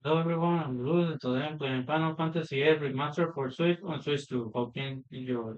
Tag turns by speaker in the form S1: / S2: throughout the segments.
S1: Hello everyone, I'm Luz and today I'm playing Final Fantasy VIII Remastered for Switch on Switch 2. Hope you enjoy.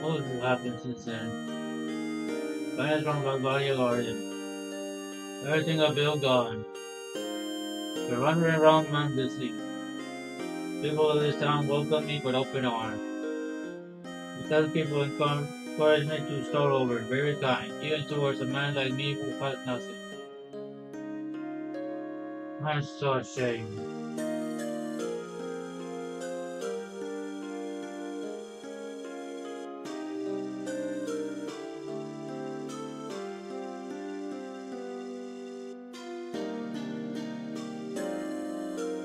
S1: What has happened since then? Plans from Galvaria Garden. Everything I built gone. We're wandering around mindlessly. People of this town welcome me with open arms. I tell people encourage me to start over, very kind, even towards a man like me who has nothing. I'm so ashamed.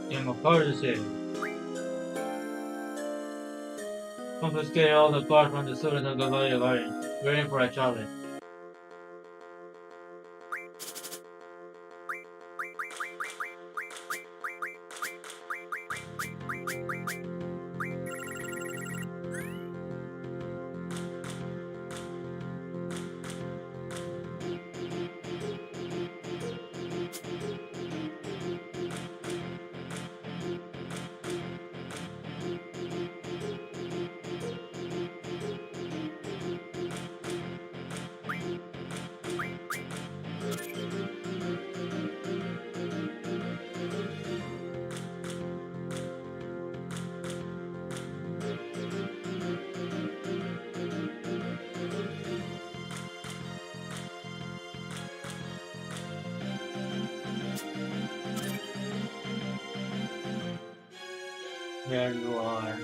S1: I'm a courtesy. Confiscate all the cars from the students of Galvaria Garden, waiting for a challenge. There you are.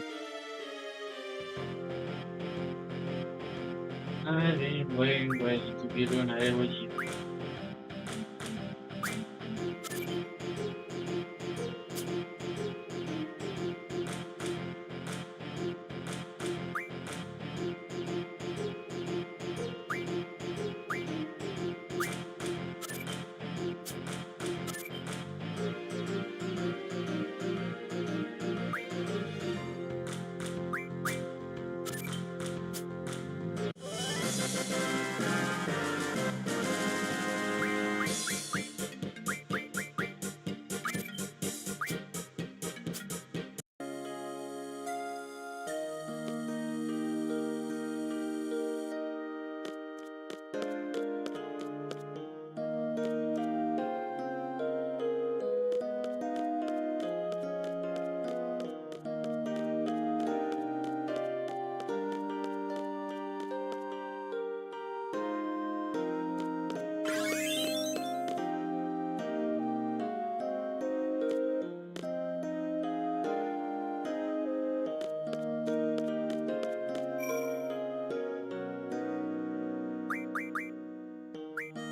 S1: I've been waiting to be reunited with you.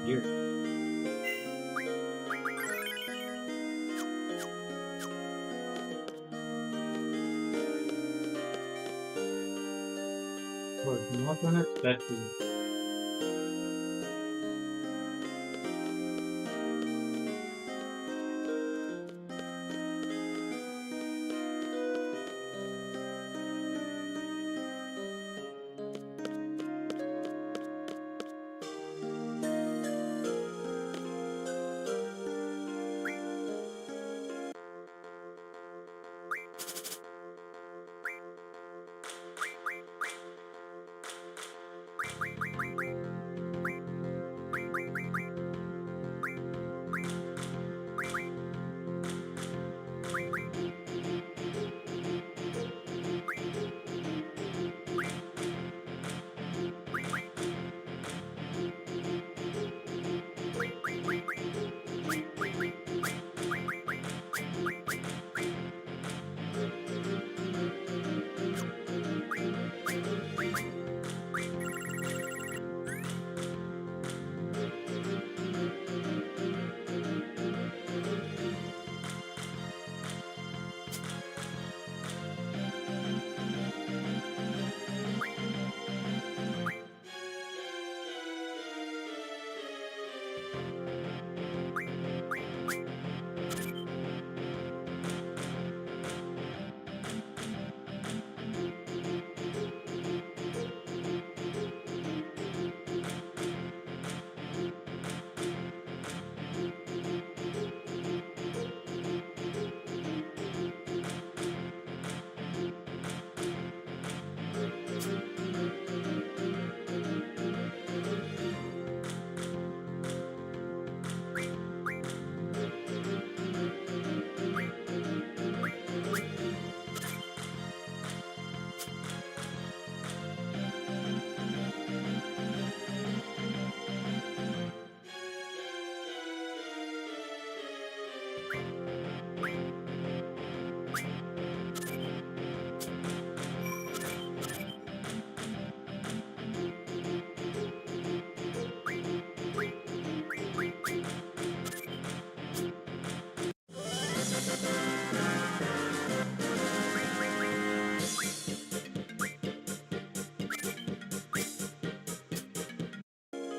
S1: Here. Was not unexpected.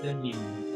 S1: Yunyun.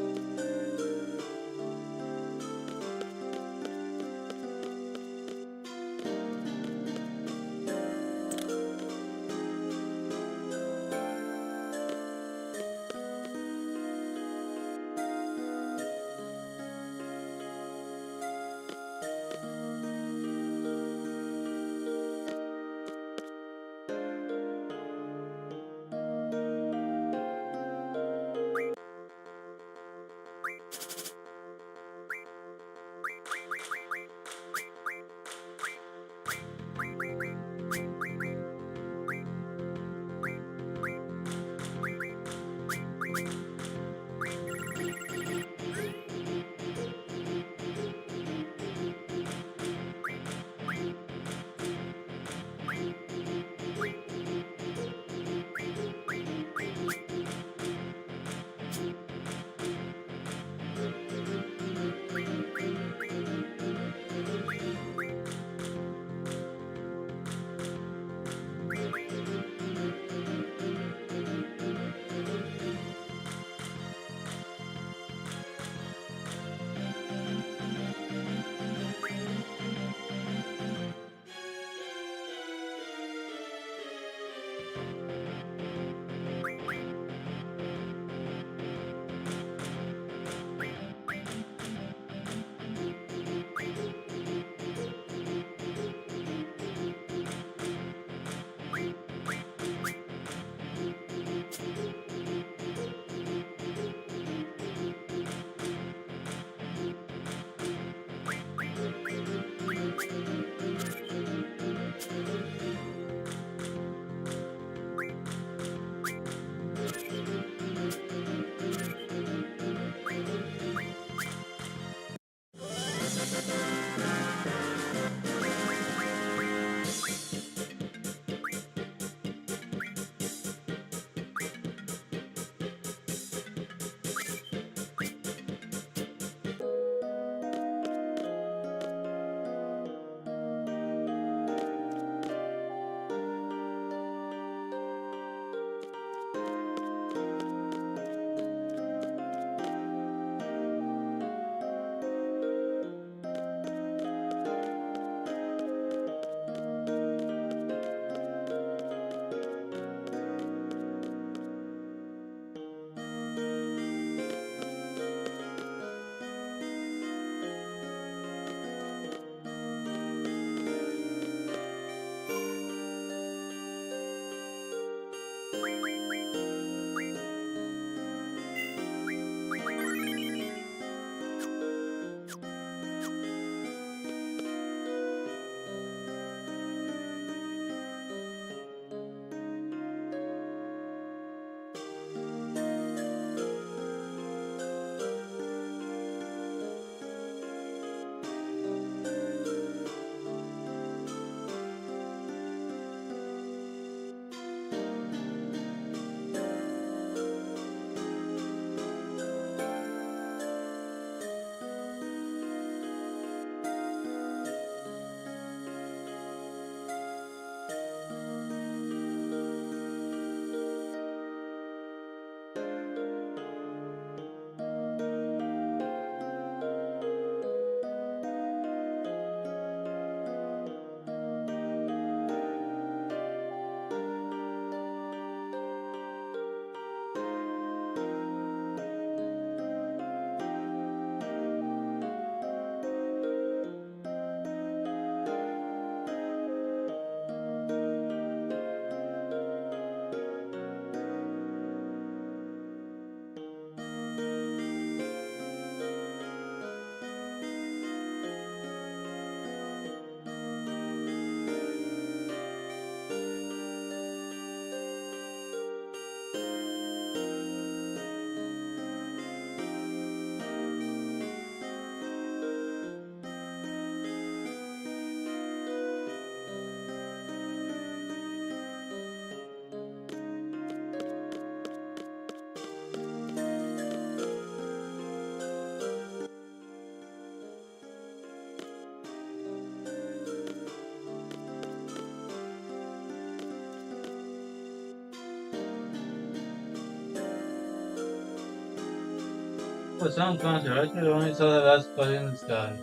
S1: the sound concert. I should only saw that last spot in the sky.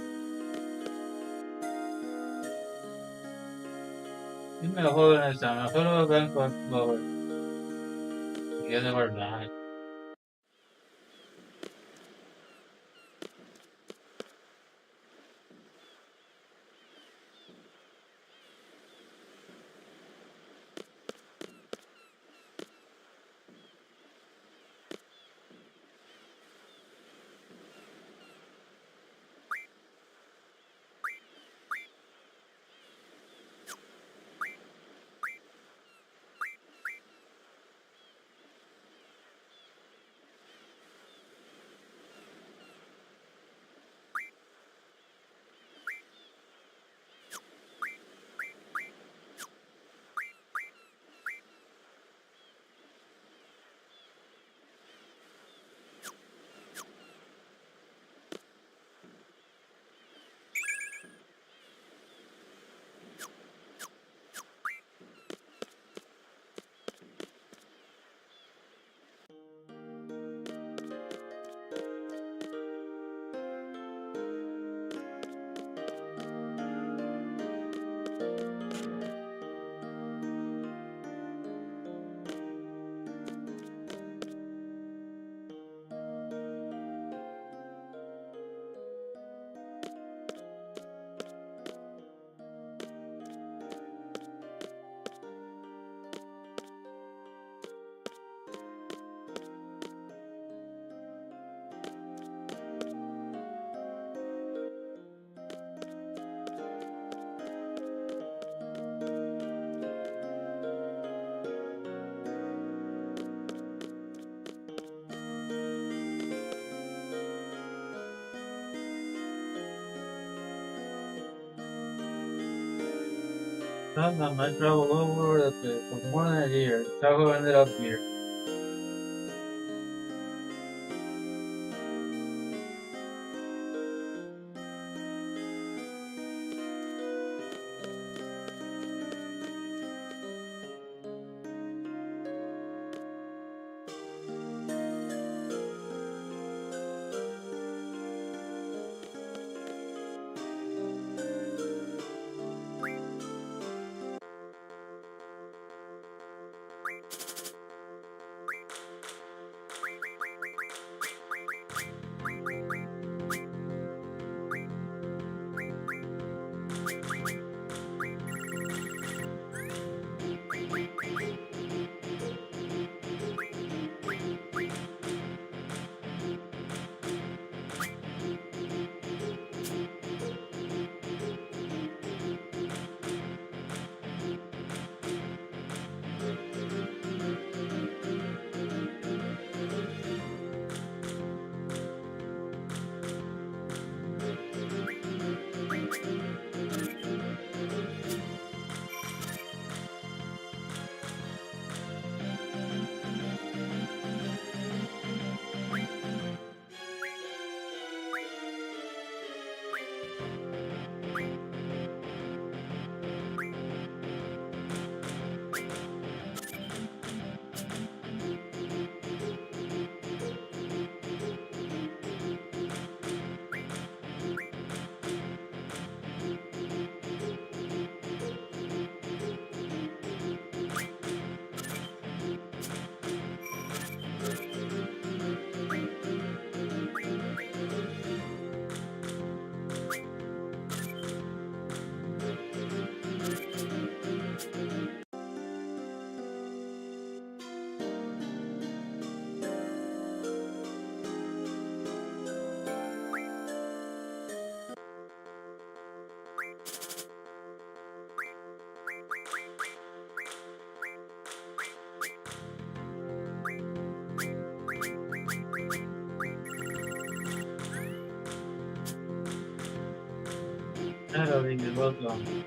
S1: Give me a hole in the sound. A photo of Bangkok forward. Together we're back. Sometime I traveled all over the place for more than a year. Tahoe ended up here. Hello, Ingrid, welcome.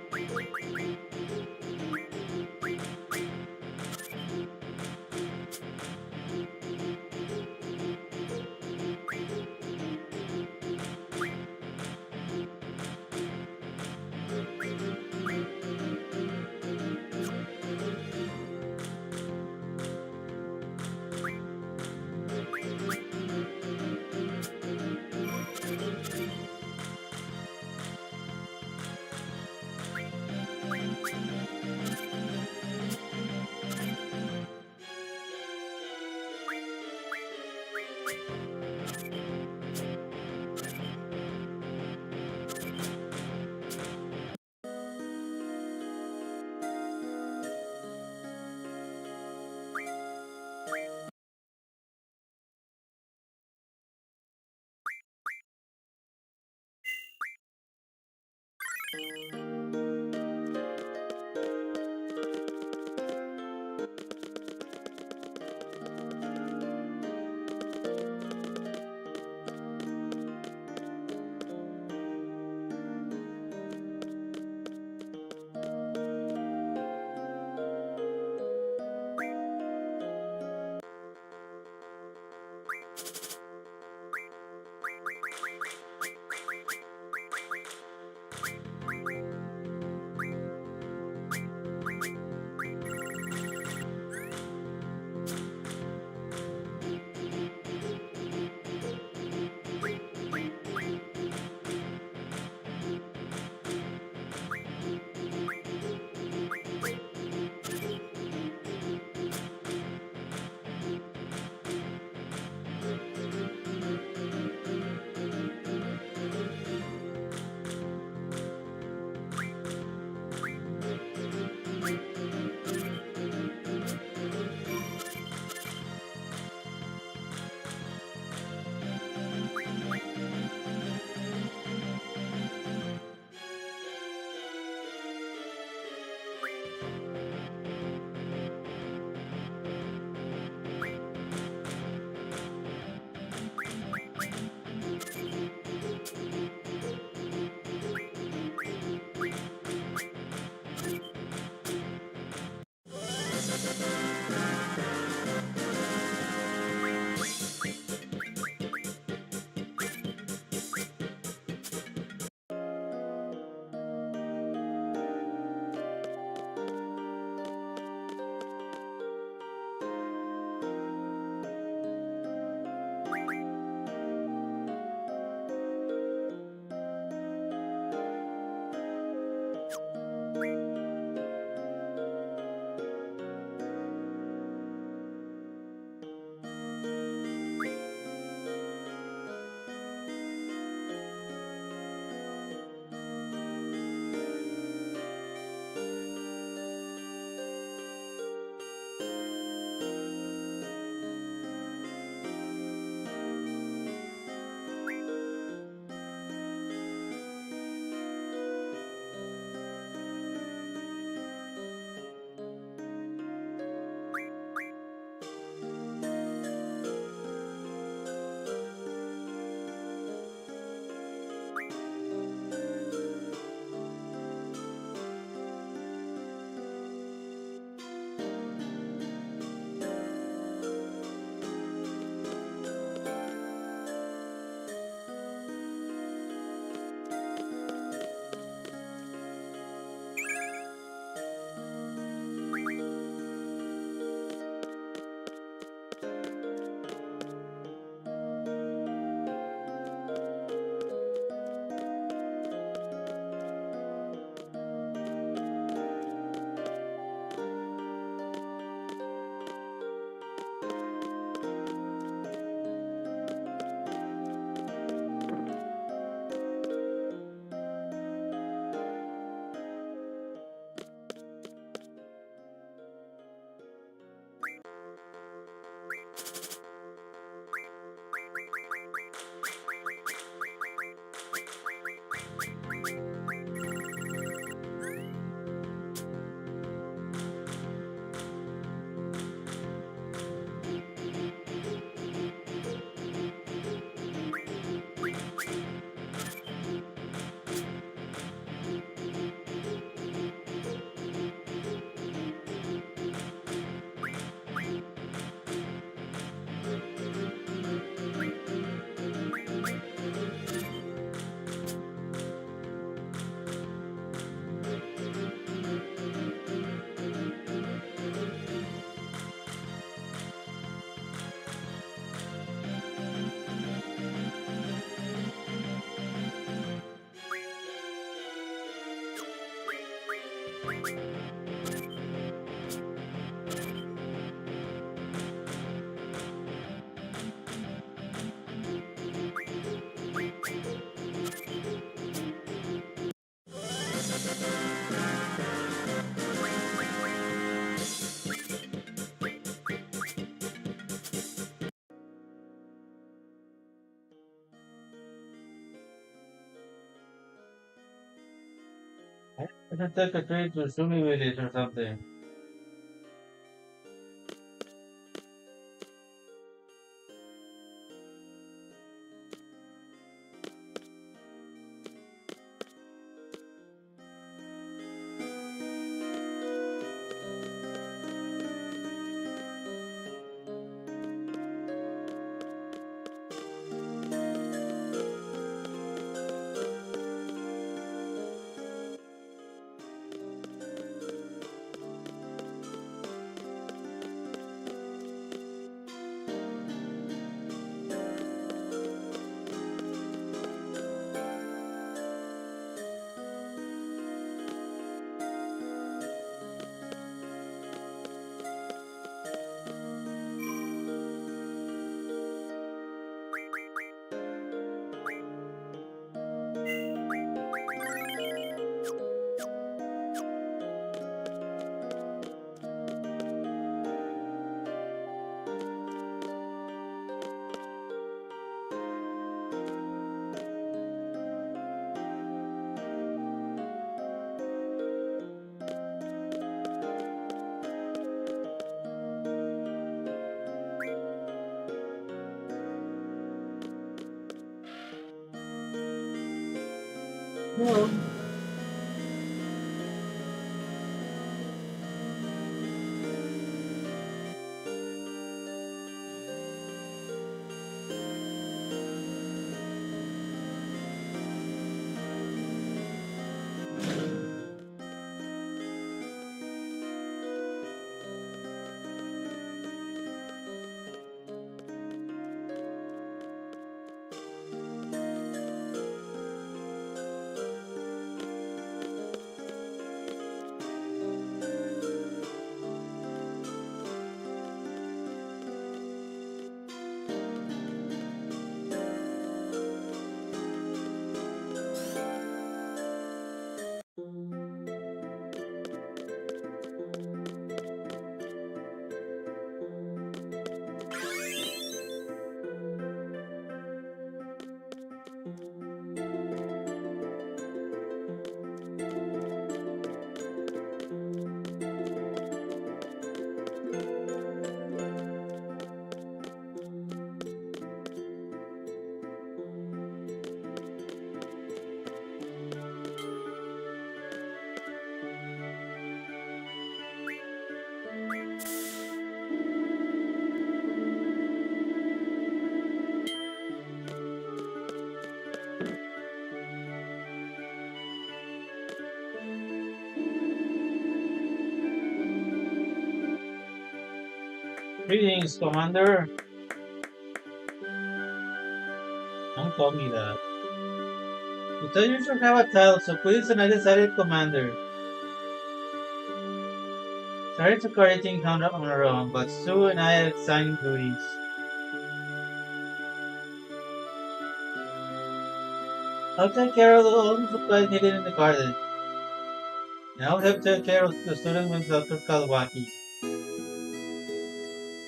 S1: I should take a trip to Sumi Village or something. No. Greetings, Commander. Don't call me that. You thought you should have a title, so please and I decided Commander. Sorry to carry things on our own, but Sue and I had assigned duties. I'll take care of all the supplies needed in the garden. And I'll help take care of the student with Dr. Kalwaki.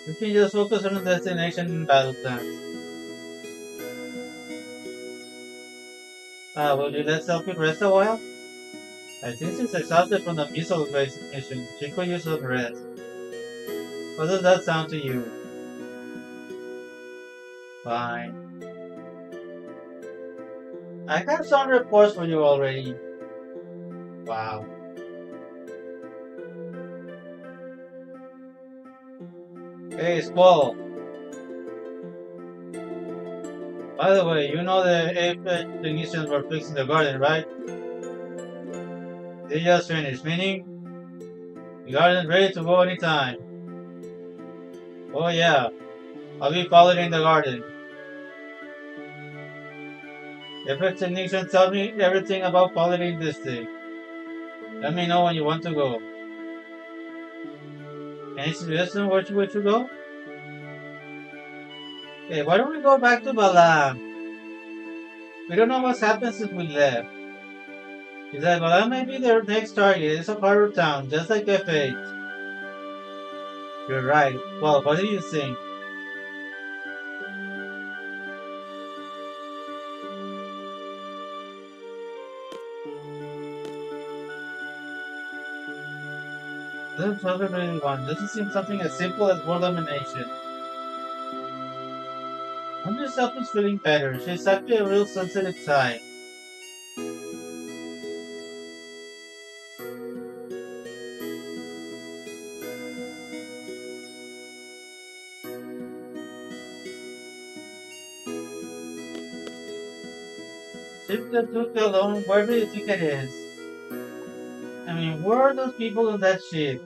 S1: You can just focus on the destination and battle plans. Will you let Selfie rest a while? I think she's exhausted from the missile-based mission. She could use some rest. How does that sound to you? Fine. I have some reports for you already. Wow. Hey, Squall. By the way, you know the AFH technicians were fixing the garden, right? They just finished, meaning the garden's ready to go anytime. Oh yeah, I'll be pollinating the garden. AFH technicians tell me everything about pollinating this thing. Let me know when you want to go. Any suggestion where we should go? Hey, why don't we go back to Balam? We don't know what's happened since we left. He said Balam may be their next target. It's a harbor town, just like F8. You're right. Well, what do you think? This is 2021. Doesn't seem something as simple as world domination. I'm just selfish feeling better. She's actually a real sensitive type. Ship the took alone, where do you think it is? I mean, where are those people on that ship?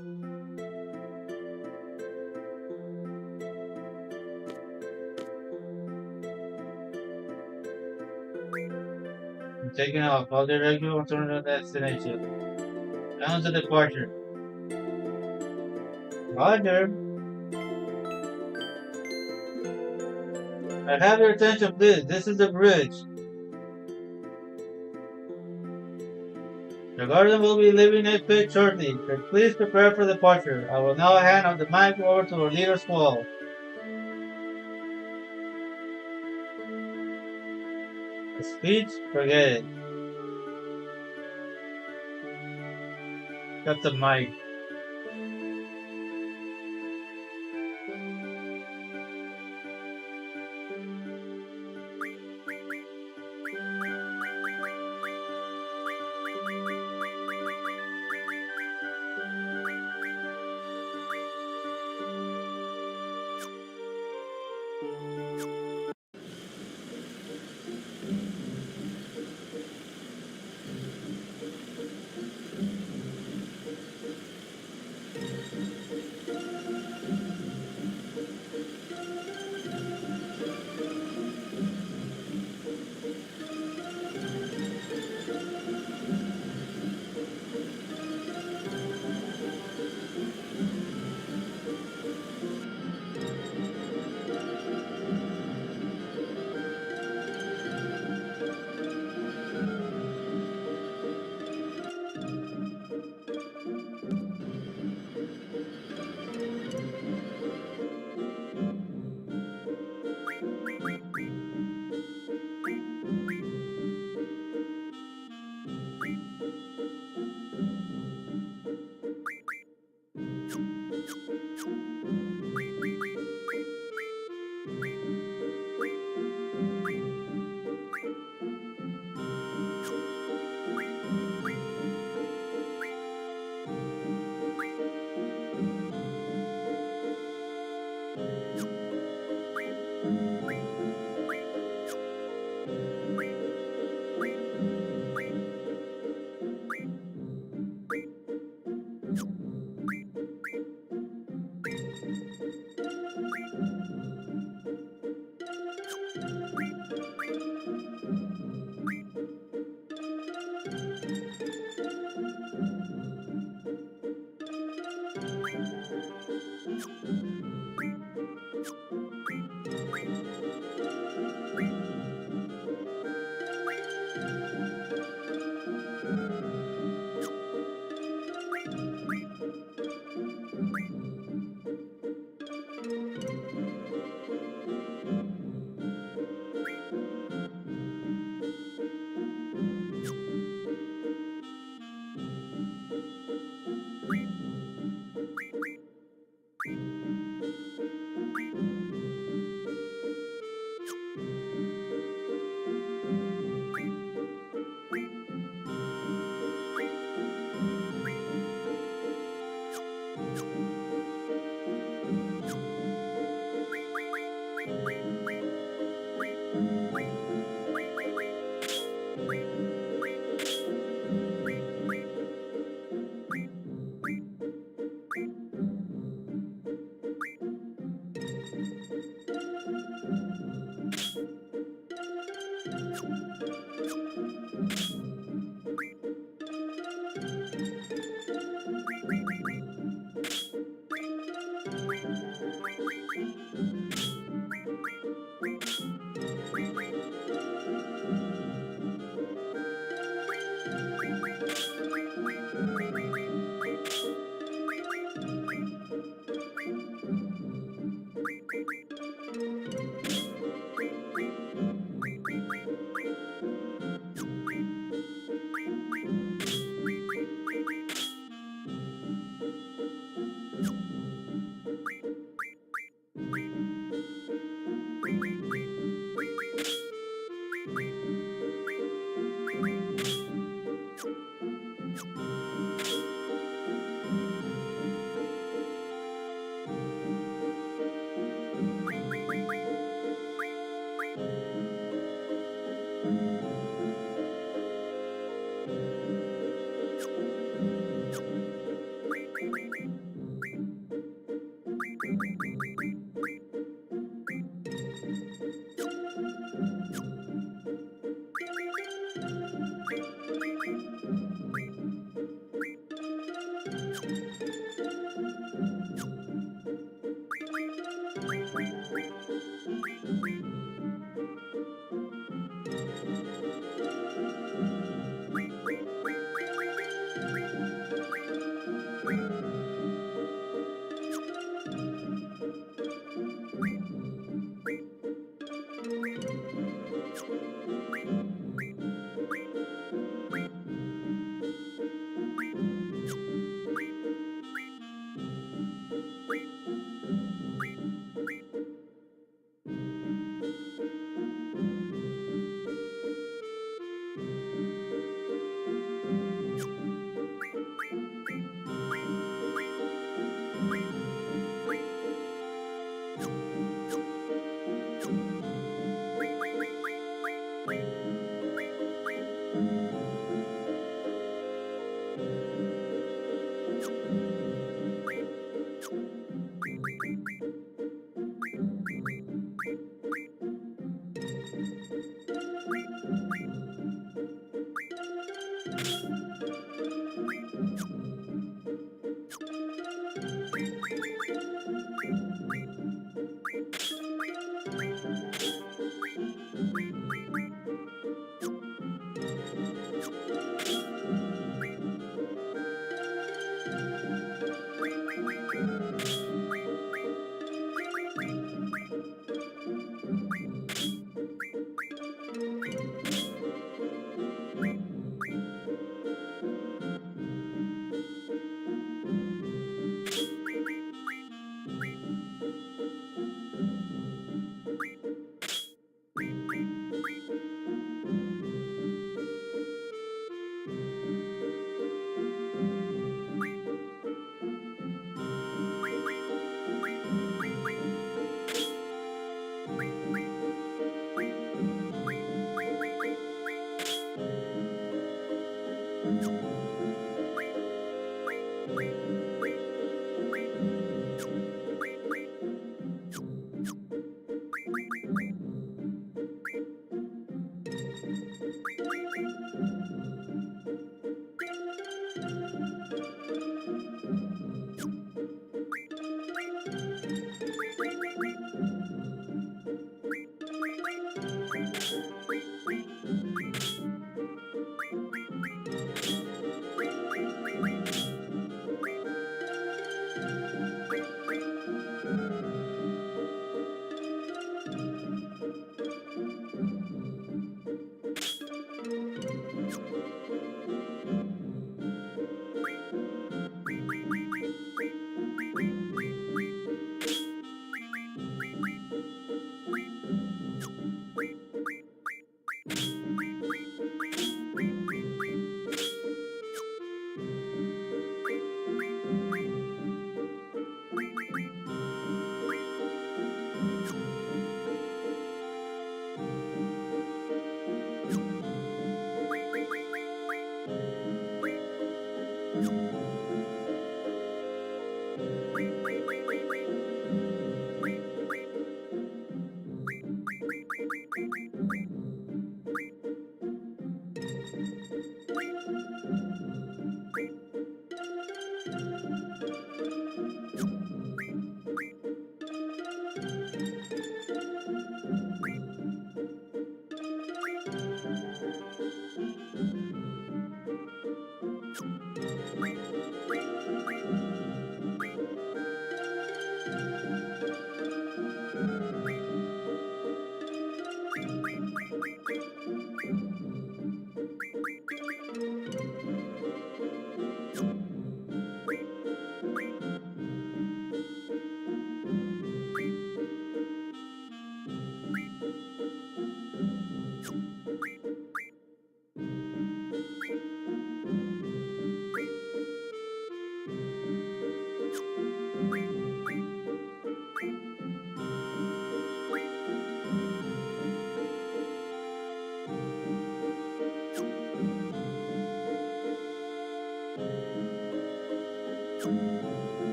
S1: I'm taking off. I'll direct you to the destination. Down to departure. Roger. I have your attention, please. This is the bridge. The Guardian will be leaving a pit shortly. Please prepare for departure. I will now hand out the mic over to our leader Squall. The speech? Forget it. Got the mic.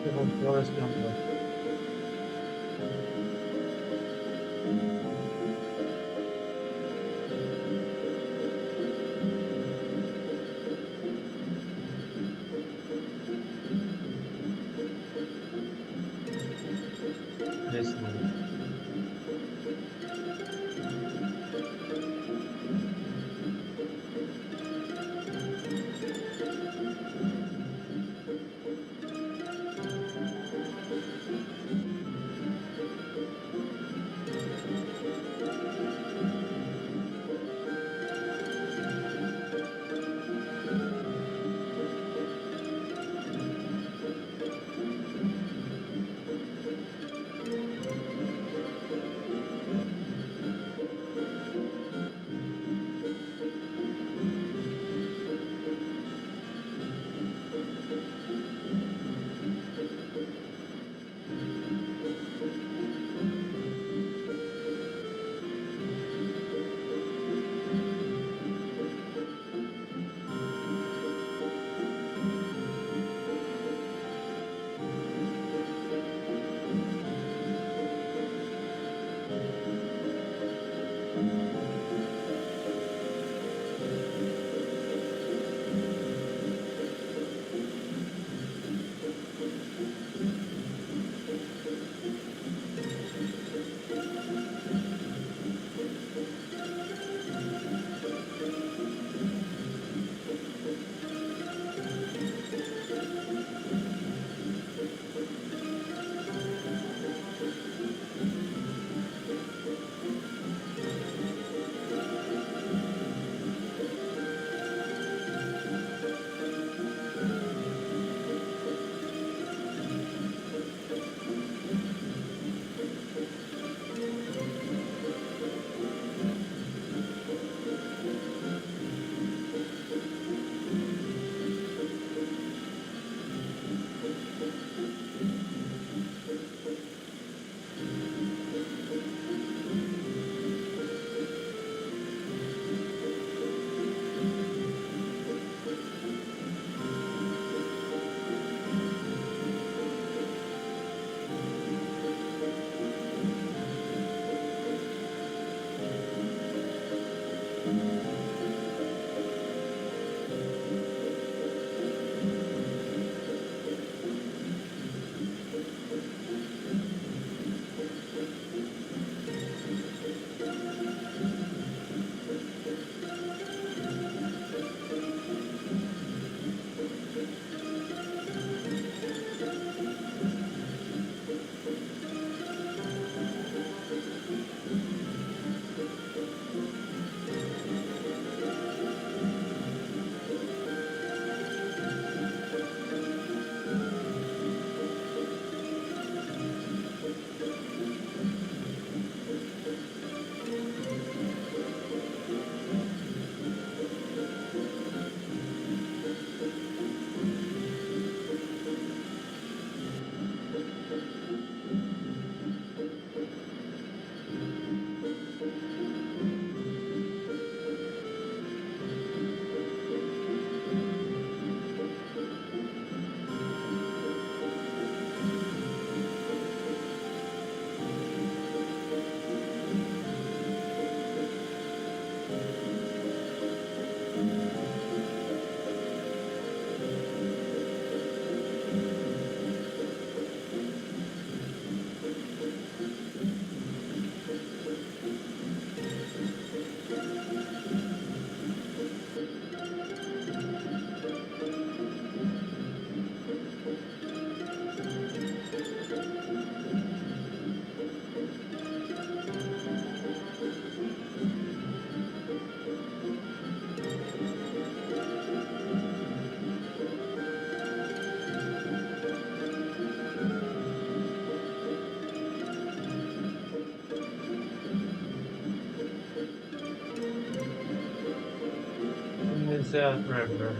S1: beautiful forest jungle. Yes, Lord. It's forever.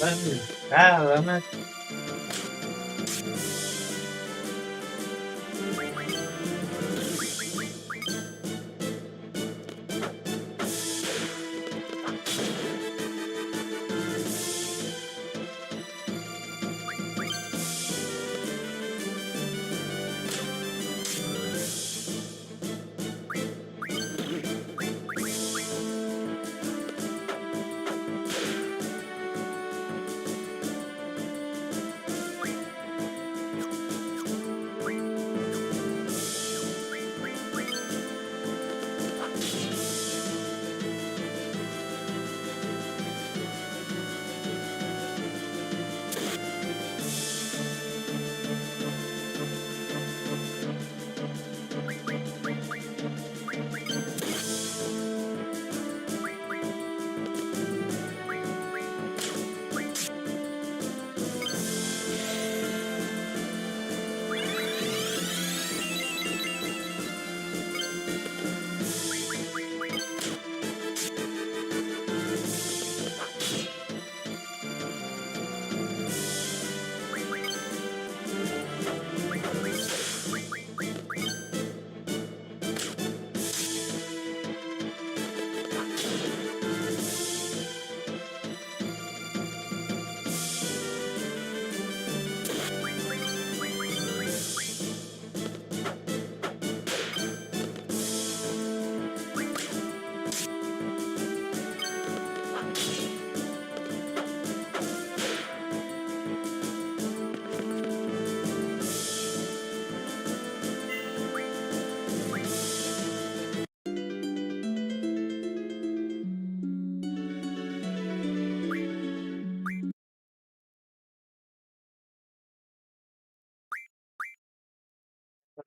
S1: Lemon.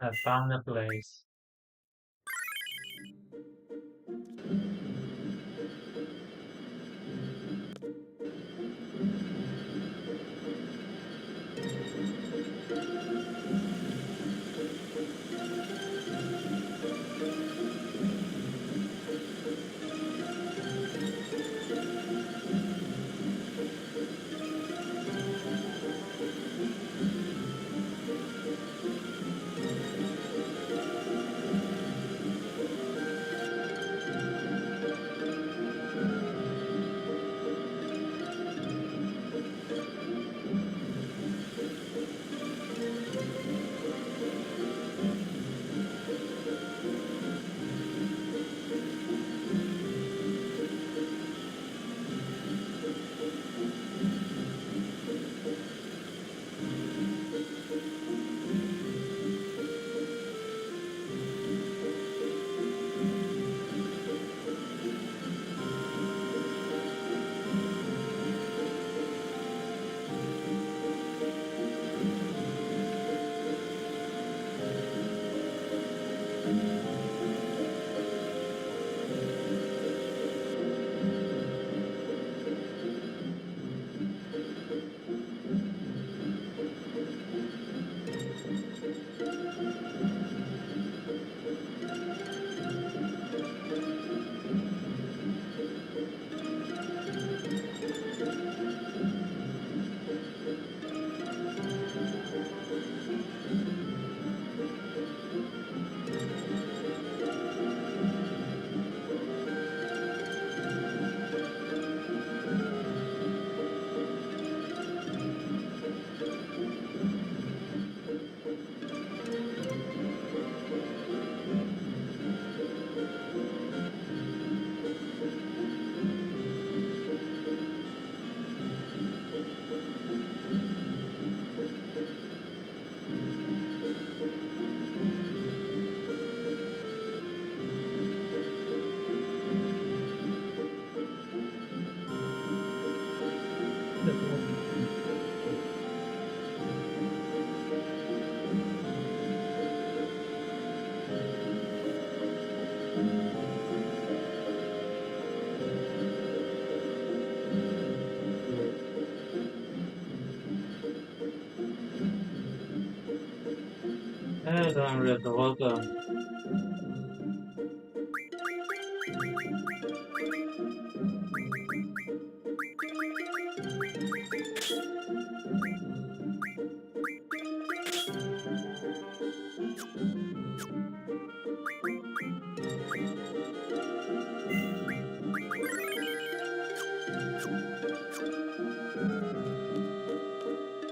S1: I found the place. Hello, I'm welcome.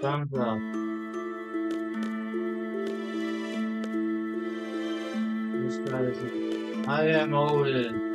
S1: Thumbs up. This guy is. I am Arus.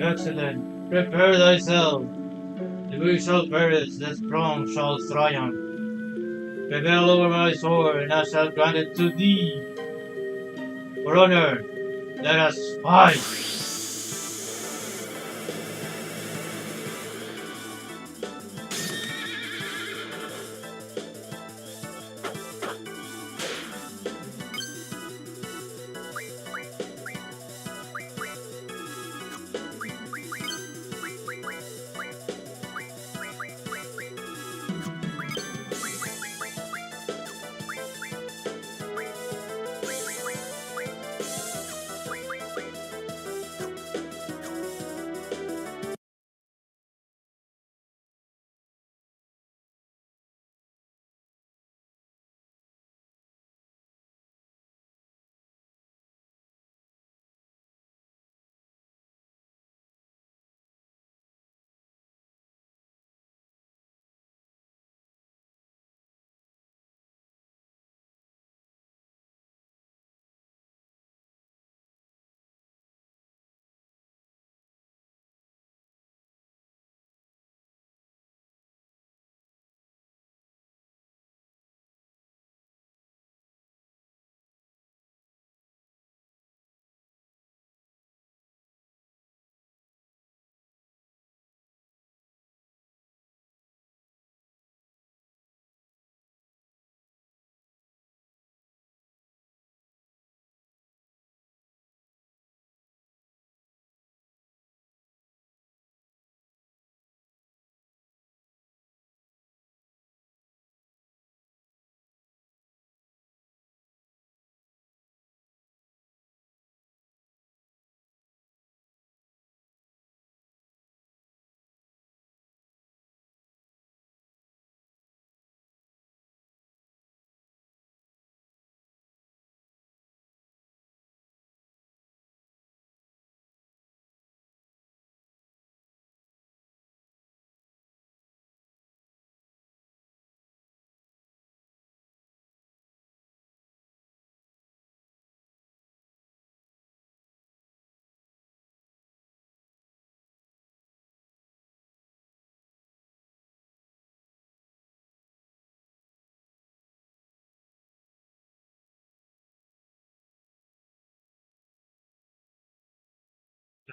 S1: Excellent. Prepare thyself. We shall perish, the strong shall triumph. Prevail over my sword, and I shall grant it to thee. For honor, let us fight.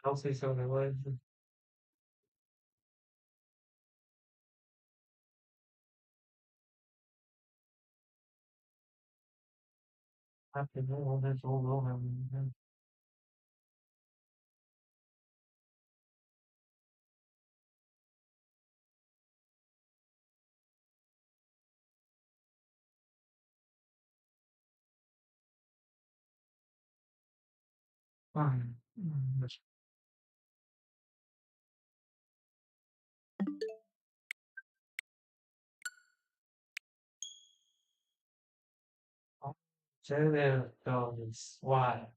S1: I'll say something like after all this all over. Fine. So there goes. Why?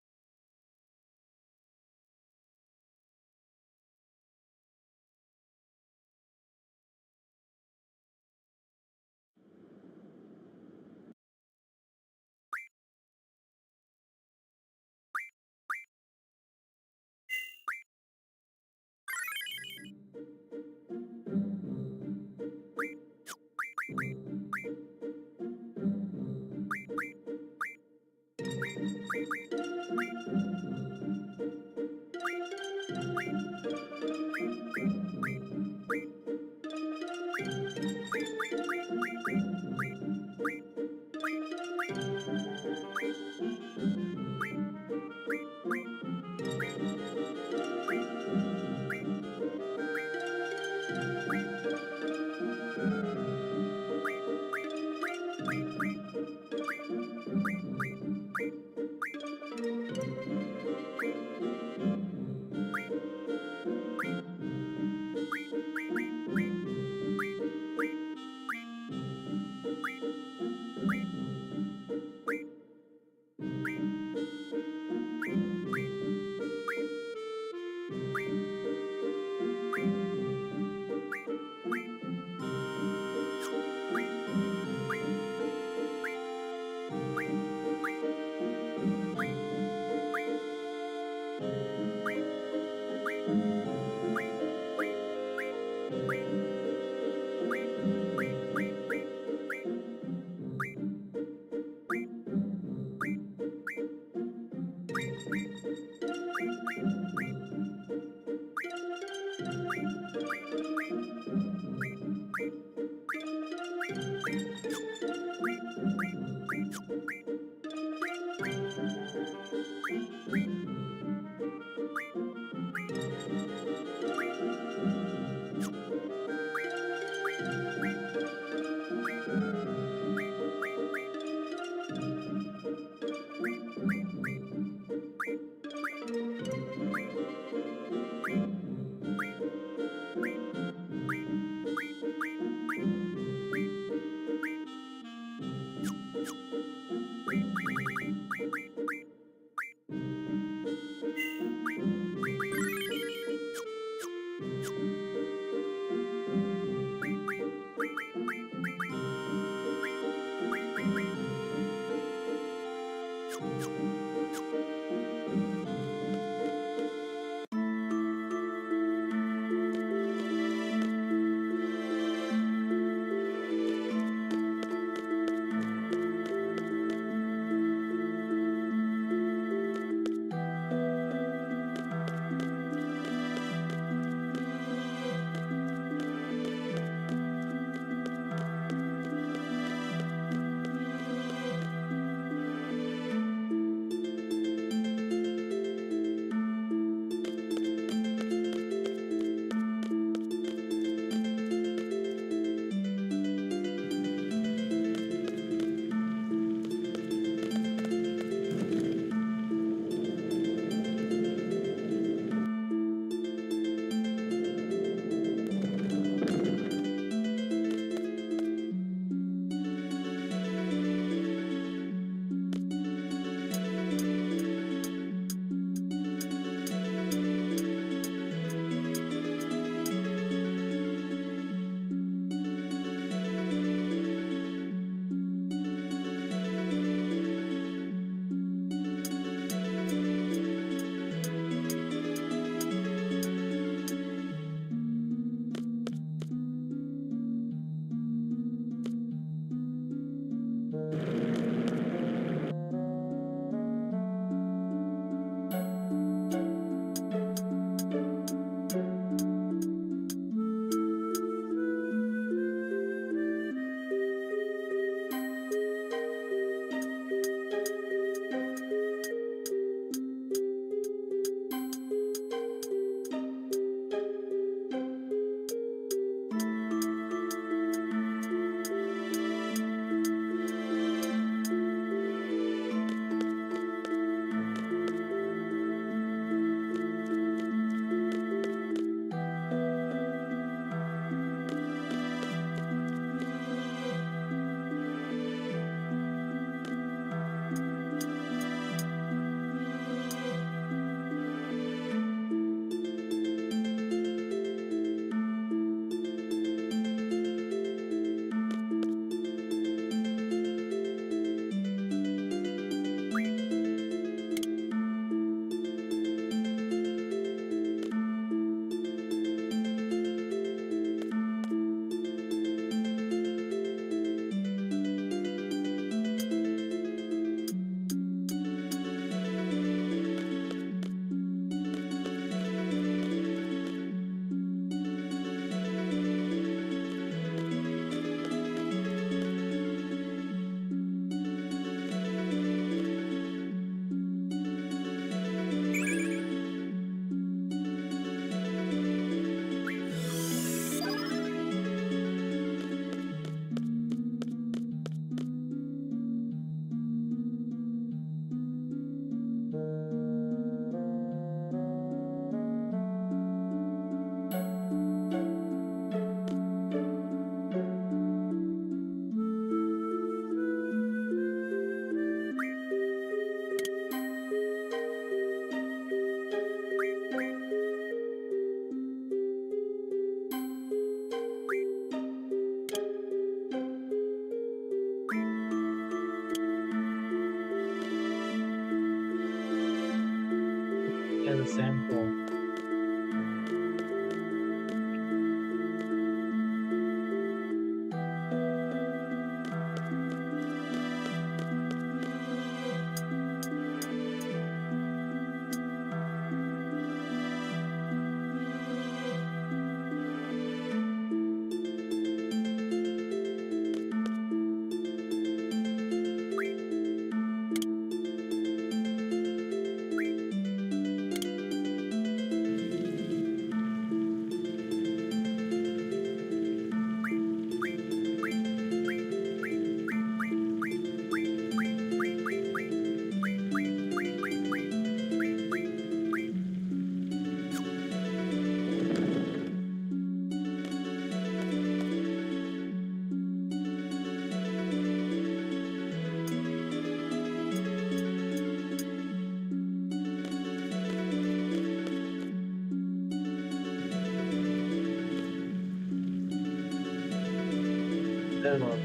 S1: control. Error.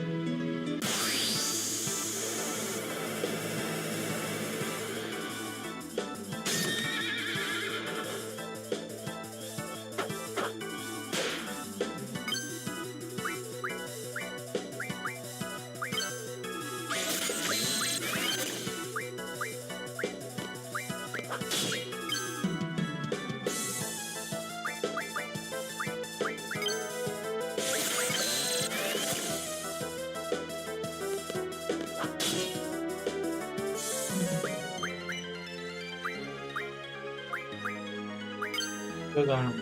S1: Good on him.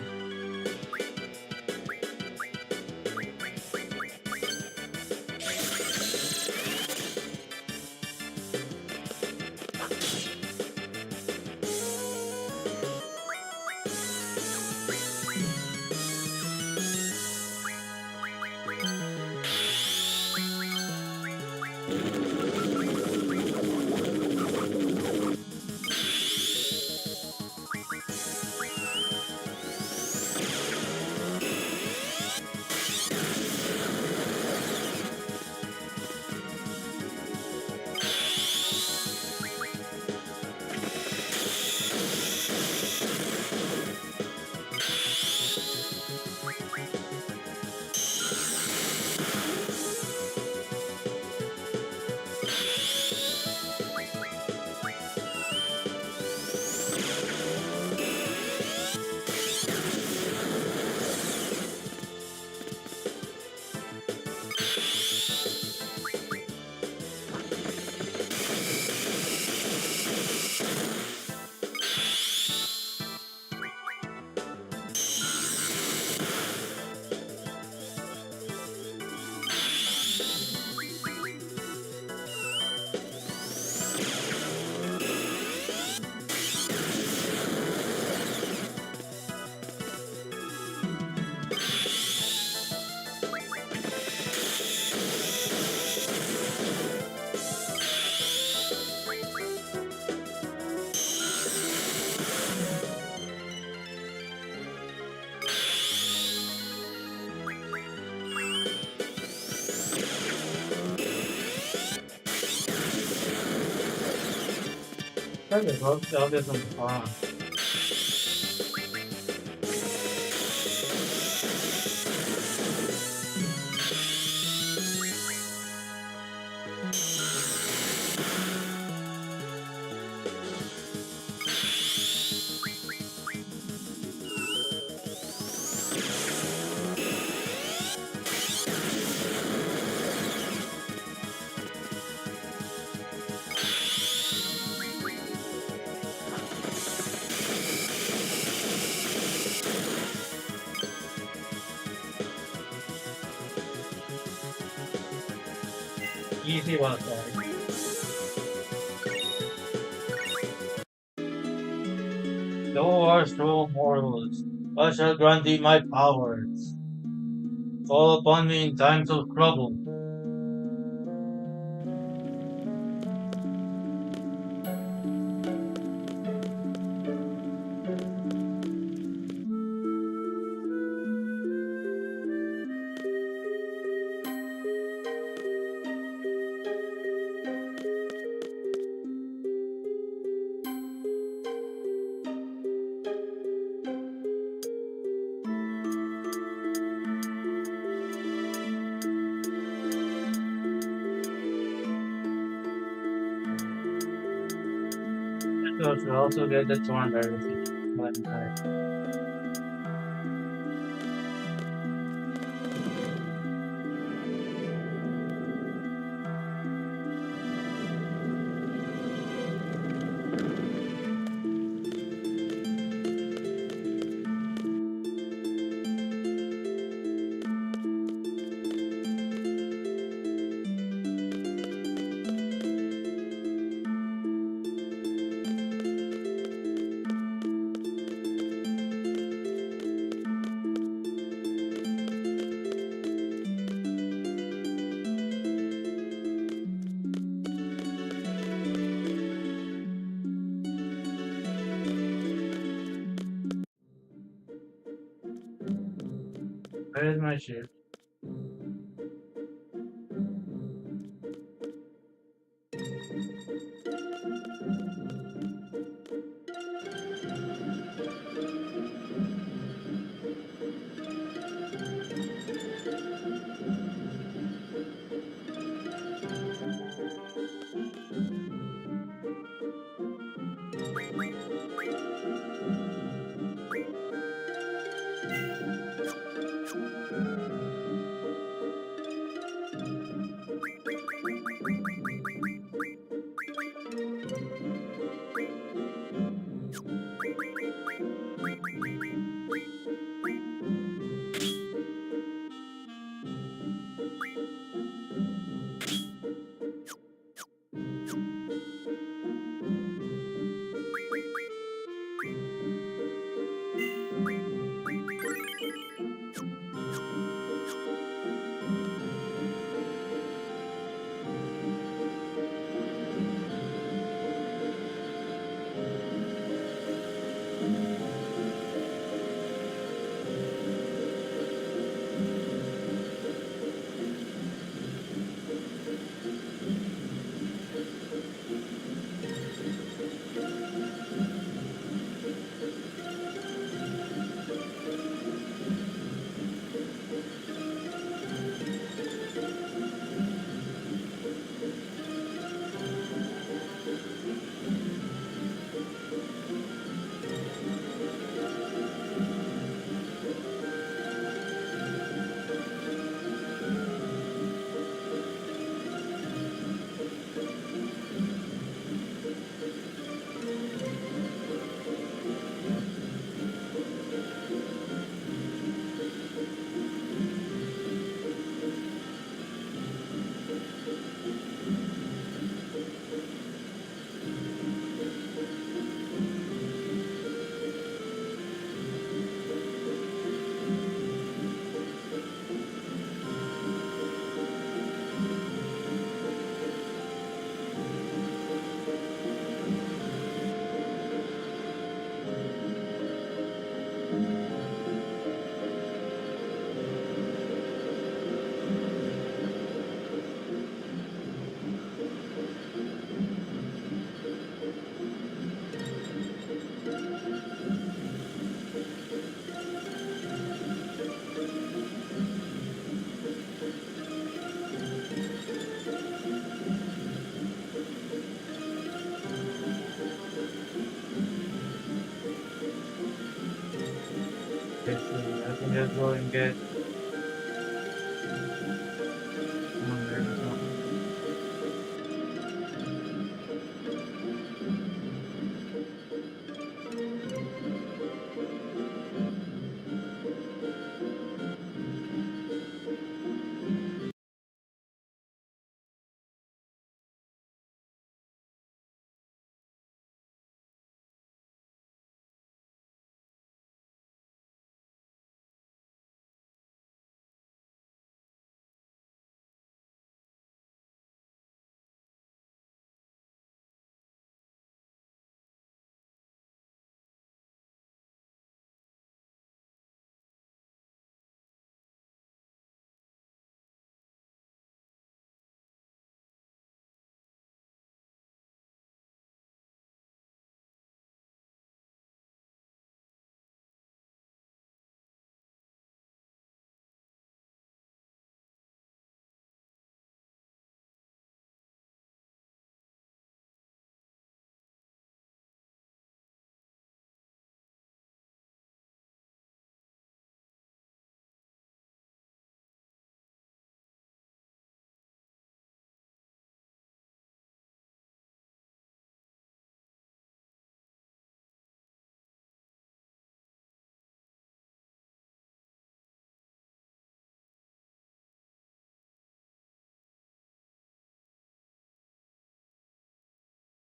S1: That is what the other than fun. Easy one, sorry. Thou art strong, mortals. I shall grant thee my powers. Fall upon me in times of trouble. Tokyo should also get the torn diversity. But where is my ship? Basically, I can just go and get one there or something.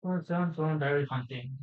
S1: Well, sounds very hunting.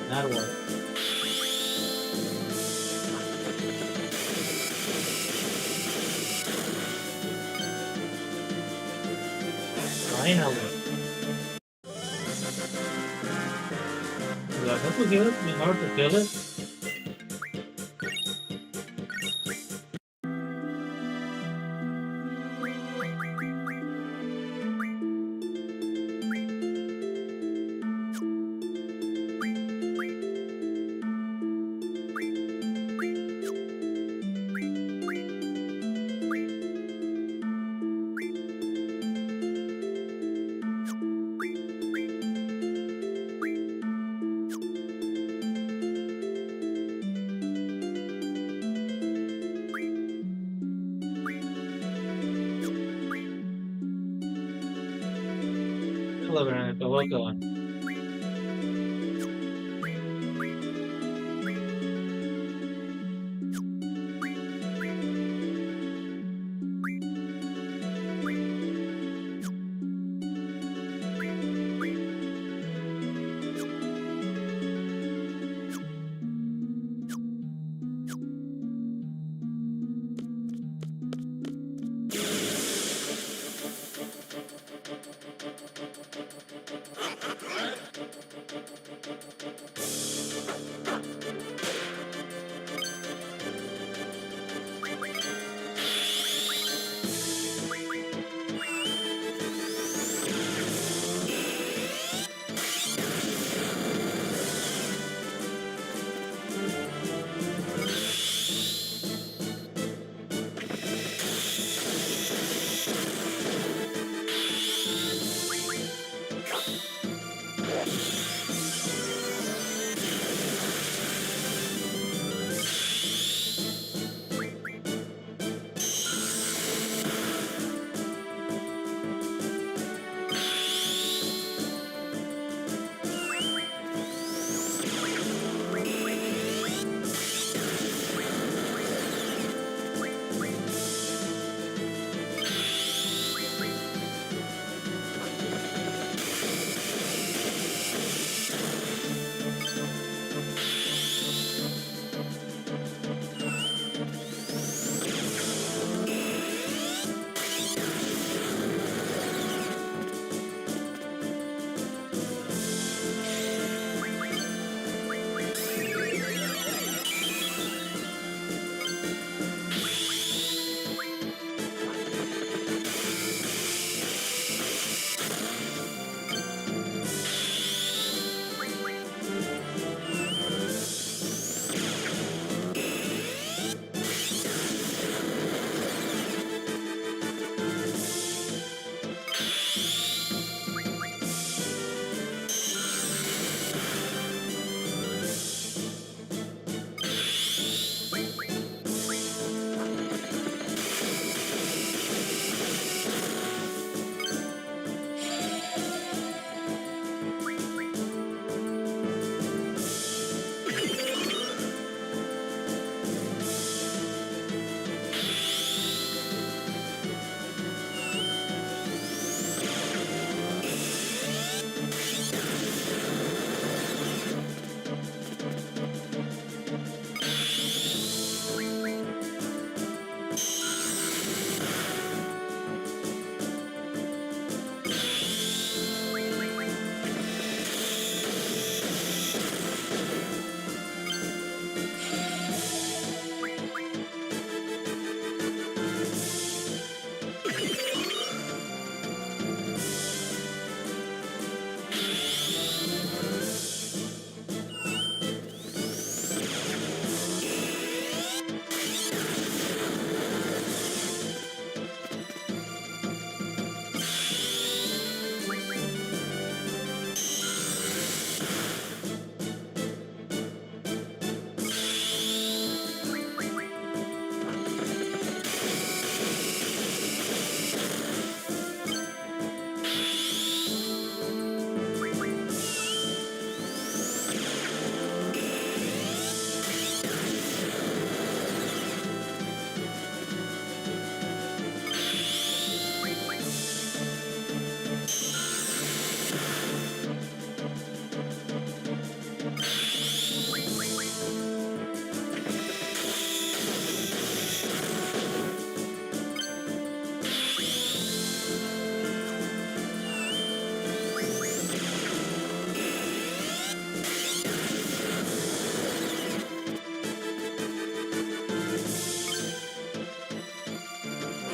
S1: That one. Finally. Do I have to kill it in order to kill it? Clever to work on.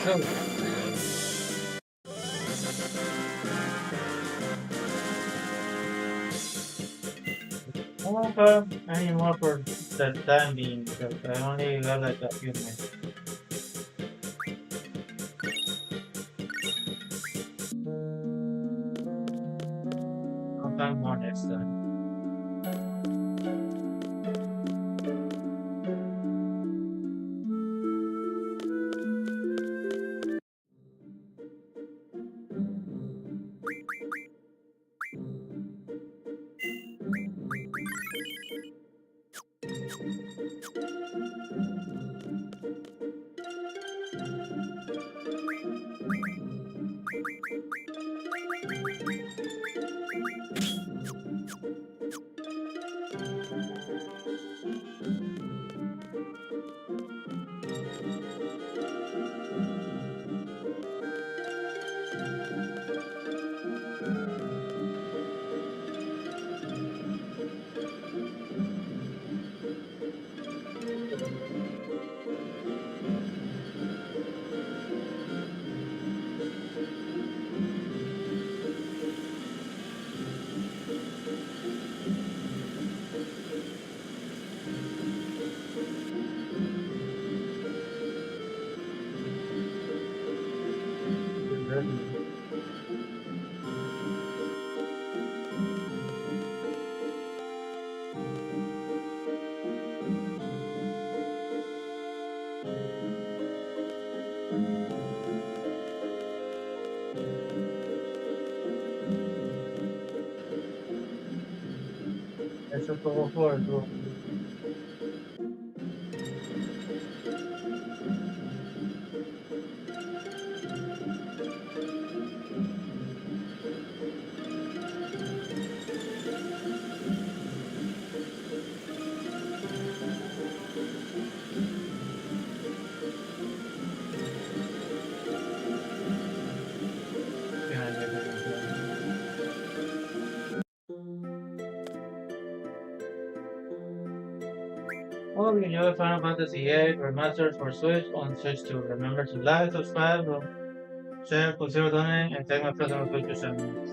S1: So, I won't have any more for the time being because I only got like a few minutes. I'll find more next time. Eso es todo fuerte. Behind everything. Oh, you know Final Fantasy VIII Remastered for Switch on Switch 2. Remember to like, subscribe, share, consider donating, and take my personal future segments.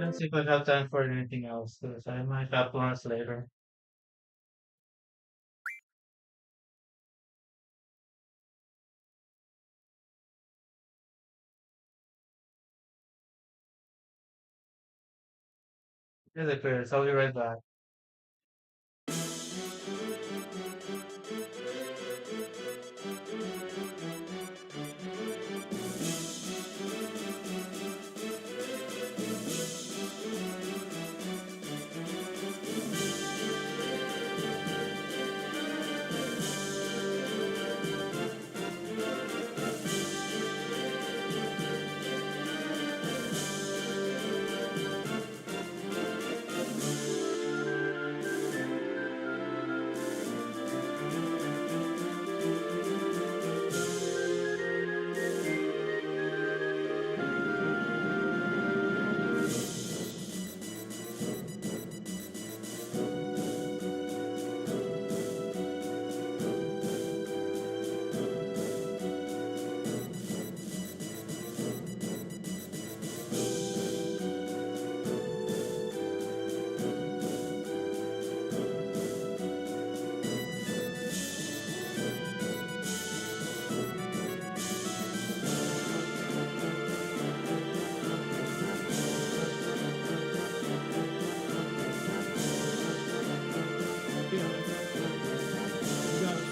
S1: Let's see if I have time for anything else, because I might have plans later. Yes, it appears. I'll be right back.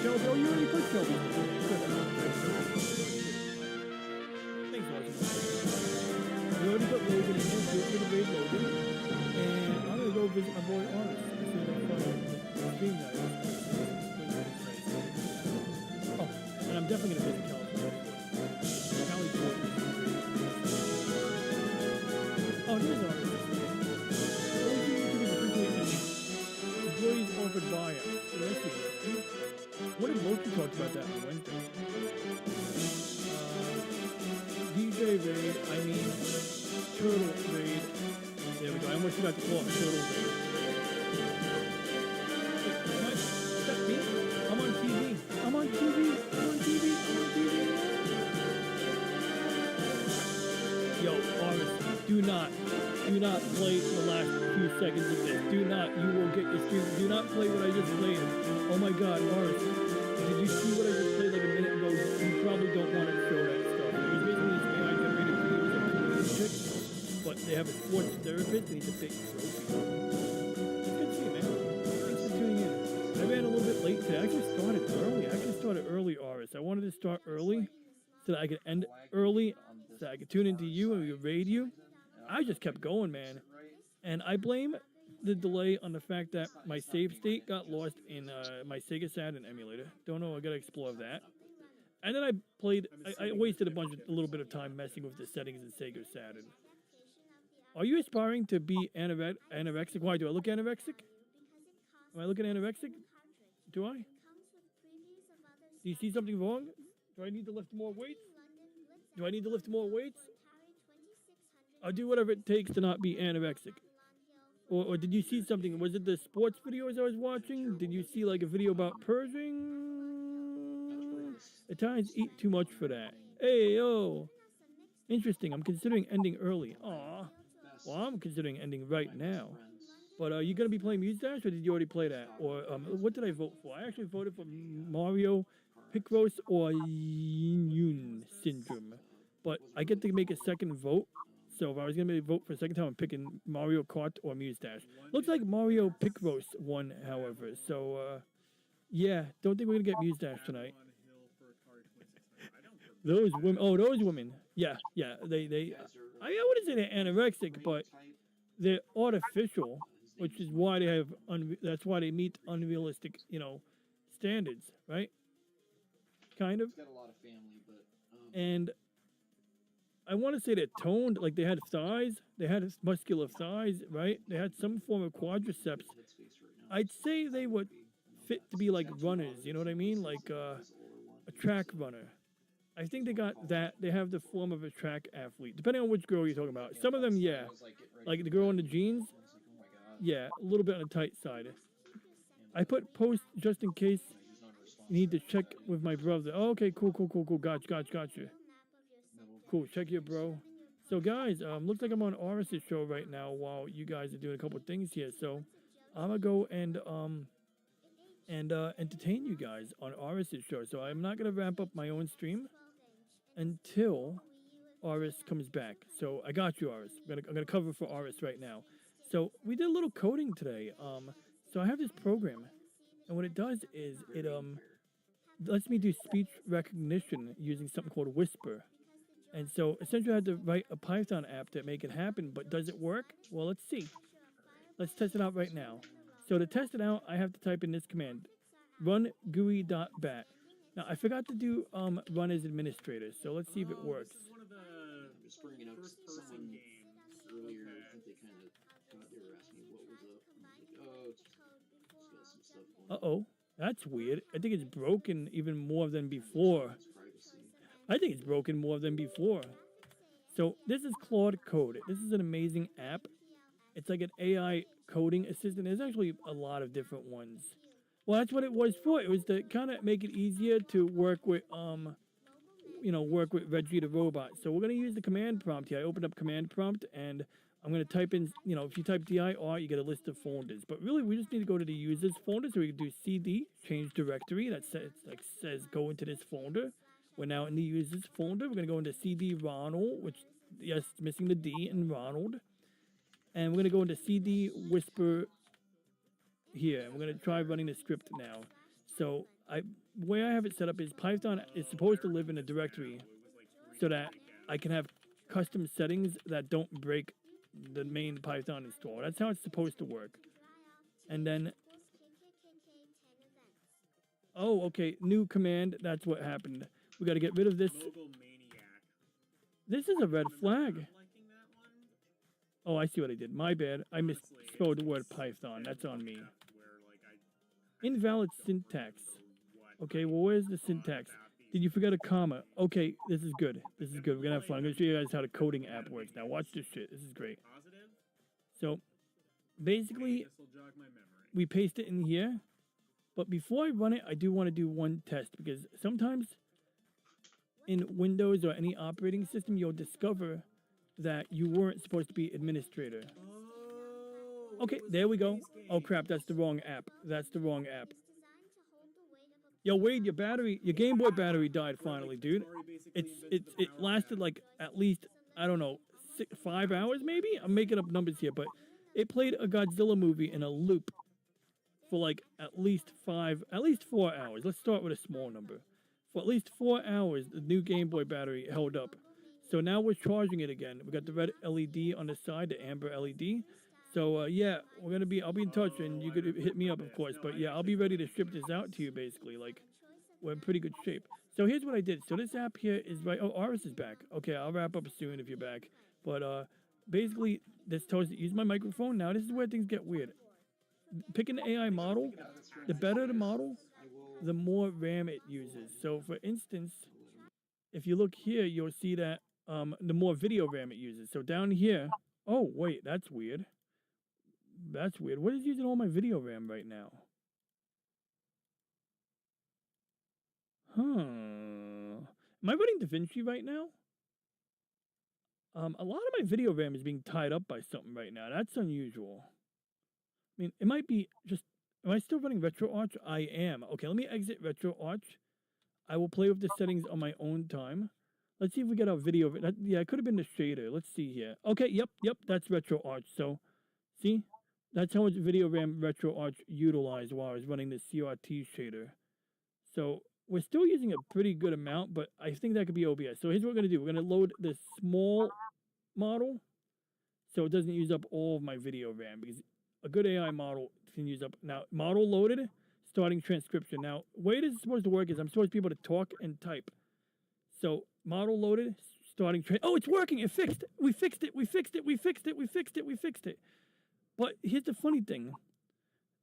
S2: Shelby. Oh, you already put Shelby. Thanks, Washington. We already put Logan in there. Feel free to raid Logan. And I'm going to go visit my boy Arus. Stream guy. Oh, and I'm definitely going to visit California. California. Oh, there's Arus. Employees offered buyouts. So that's good. What did Loki talk about that on Wednesday? DJ Raid, I mean Turtle Raid. There we go. I almost forgot to call it Turtle Raid. Wait, is that me? I'm on TV. I'm on TV. I'm on TV. I'm on TV. Yo, Arus, do not play the last few seconds of this. Do not. You will get your stream. Do not play what I just played. Oh my God, Arus. Did you see what I just played like a minute ago? You probably don't want to show that stuff. It was basically this AI generated videos of comedian chicks, but they have a sports therapist and he's a big trophy. It's good to see you, man. Thanks for tuning in. I ran a little bit late today. I actually started early, Arus. I wanted to start early so that I could end early, so I could tune into you and we could raid you. I just kept going, man. And I blame the delay on the fact that my save state got lost in my Sega Saturn emulator. Don't know, I gotta explore that. And then I wasted a little bit of time messing with the settings in Sega Saturn. Are you aspiring to be anorexic? Why, do I look anorexic? Am I looking anorexic? Do I? Do you see something wrong? Do I need to lift more weights? Do I need to lift more weights? I'll do whatever it takes to not be anorexic. Or did you see something? Was it the sports videos I was watching? Did you see like a video about purging? Italians eat too much for that. Hey, yo. Interesting. I'm considering ending early. Aw. Well, I'm considering ending right now. But are you going to be playing Mustache, or did you already play that? Or what did I vote for? I actually voted for Mario Picross or Yunyun Syndrome. But I get to make a second vote. So if I was going to vote for a second time, I'm picking Mario Kart or Mustache. Looks like Mario Picross won, however. So, yeah, don't think we're going to get Mustache tonight. Those women. Oh, those women. Yeah. I wouldn't say they're anorexic, but they're artificial, which is why they have that's why they meet unrealistic, standards, right? Kind of.
S3: It's got a lot of family, but
S2: And I want to say they're toned, like they had thighs, they had muscular thighs, right? They had some form of quadriceps.
S3: headspace right now.
S2: I'd say they would fit to be like runners, you know what I mean? Like a track runner. I think they got that. They have the form of a track athlete, depending on which girl you're talking about. Some of them, yeah. Like the girl in the jeans, yeah, a little bit on the tight side. I put post just in case you need to check with my brother. Oh, okay, cool. Gotcha. Cool, check your bro. So guys, looks like I'm on Arus' show right now while you guys are doing a couple things here. So I'm gonna go and entertain you guys on Arus' show. So I'm not gonna ramp up my own stream until Arus comes back. So I got you, Arus. I'm gonna cover for Arus right now. So we did a little coding today. So I have this program, and what it does is it lets me do speech recognition using something called Whisper. And so essentially I had to write a Python app to make it happen, but does it work? Well, let's see. Let's test it out right now. So to test it out, I have to type in this command, run GUI.bat. Now I forgot to do run as administrator, so let's see if it works.
S4: This is one of the
S3: I'm just bringing up
S4: first-person
S3: someone
S4: games.
S3: earlier.
S4: Okay.
S3: I think they kind of they were asking me what was up. And I was like, oh, it's just got some stuff going on.
S2: Uh-oh, that's weird. I think it's broken even more than before.
S3: It's privacy.
S2: I think it's broken more than before. So this is Claude Code. This is an amazing app. It's like an AI coding assistant. There's actually a lot of different ones. Well, that's what it was for. It was to kind of make it easier to work with, work with Reggie the robot. So we're gonna use the command prompt here. I opened up command prompt and I'm gonna type in, if you type dir, you get a list of folders. But really, we just need to go to the users folder. So we can do cd change directory. That says go into this folder. We're now in the users folder. We're gonna go into cd Ronald, which yes, it's missing the D in Ronald. And we're gonna go into cd whisper here. We're gonna try running the script now. So the way I have it set up is Python is supposed to live in a directory so that I can have custom settings that don't break the main Python install. That's how it's supposed to work. And then, oh, okay, new command. That's what happened. We got to get rid of this.
S4: Logo Maniac.
S2: This is a red flag.
S4: Liking that one?
S2: Oh, I see what I did. My bad. I misspelled the word Python. That's on me.
S4: Where, like, I
S2: Invalid syntax.
S4: what
S2: Okay, well, where's the syntax? Did you forget a comma? Okay, this is good. This is good. We're gonna have fun. I'm gonna show you guys how the coding app works. Now watch this shit. This is great.
S4: positive?
S2: So basically,
S4: This will jog my memory.
S2: we paste it in here. But before I run it, I do want to do one test because sometimes in Windows or any operating system, you'll discover that you weren't supposed to be administrator.
S4: Oh,
S2: Okay, there we go. Oh crap, that's the wrong app. That's the wrong app. Yo, Wade, your Game Boy battery died finally, dude. It lasted like at least, I don't know, 5 hours maybe? I'm making up numbers here, but it played a Godzilla movie in a loop for like at least 4 hours. Let's start with a small number. For at least 4 hours, the new Game Boy battery held up. So now we're charging it again. We got the red LED on the side, the amber LED. So yeah, I'll be in touch and you could hit me up, of course. But yeah, I'll be ready to ship this out to you basically. Like, we're in pretty good shape. So here's what I did. So this app here is right. Oh, Arus is back. Okay, I'll wrap up soon if you're back. But basically, this tells you to use my microphone. Now this is where things get weird. Picking the AI model, the better the model, the more RAM it uses. So for instance, if you look here, you'll see that the more video RAM it uses. So down here, oh wait, that's weird. That's weird. What is using all my video RAM right now? Huh. Am I running DaVinci right now? A lot of my video RAM is being tied up by something right now. That's unusual. I mean, it might be just... Am I still running RetroArch? I am. Okay, let me exit RetroArch. I will play with the settings on my own time. Let's see if we get our video... yeah, it could have been the shader. Let's see here. Okay, yep, that's RetroArch. So, see? That's how much video RAM RetroArch utilized while I was running the CRT shader. So, we're still using a pretty good amount, but I think that could be OBS. So here's what we're going to do. We're going to load the small model. so it doesn't use up all of my video RAM, because a good AI model can use up. Now, model loaded, starting transcription. Now, way this is supposed to work is I'm supposed to be able to talk and type. So, model loaded, starting oh, it's working. It fixed. We fixed it. We fixed it. We fixed it. We fixed it. We fixed it. But here's the funny thing.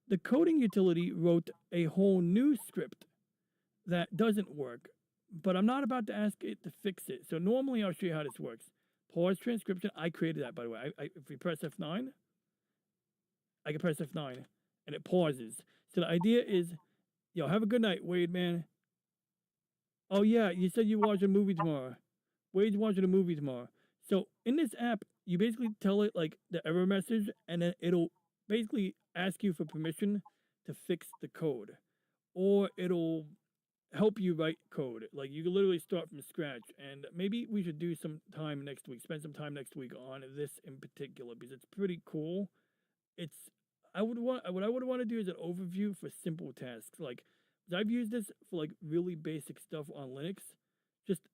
S2: The coding utility wrote a whole new script that doesn't work, but I'm not about to ask it to fix it. So normally I'll show you how this works. Pause transcription. I created that, by the way. If we press F9, I can press F9 and it pauses. So the idea is, yo, have a good night, Wade, man. Oh yeah, you said you watch a movie tomorrow. Wade's watching a movie tomorrow. So in this app, you basically tell it like the error message, and then it'll basically ask you for permission to fix the code, or it'll help you write code. Like you can literally start from scratch. And maybe we should do some time next week, spend some time next week on this in particular, because it's pretty cool. It's what I would want to do is an overview for simple tasks. Like I've used this for like really basic stuff on Linux, just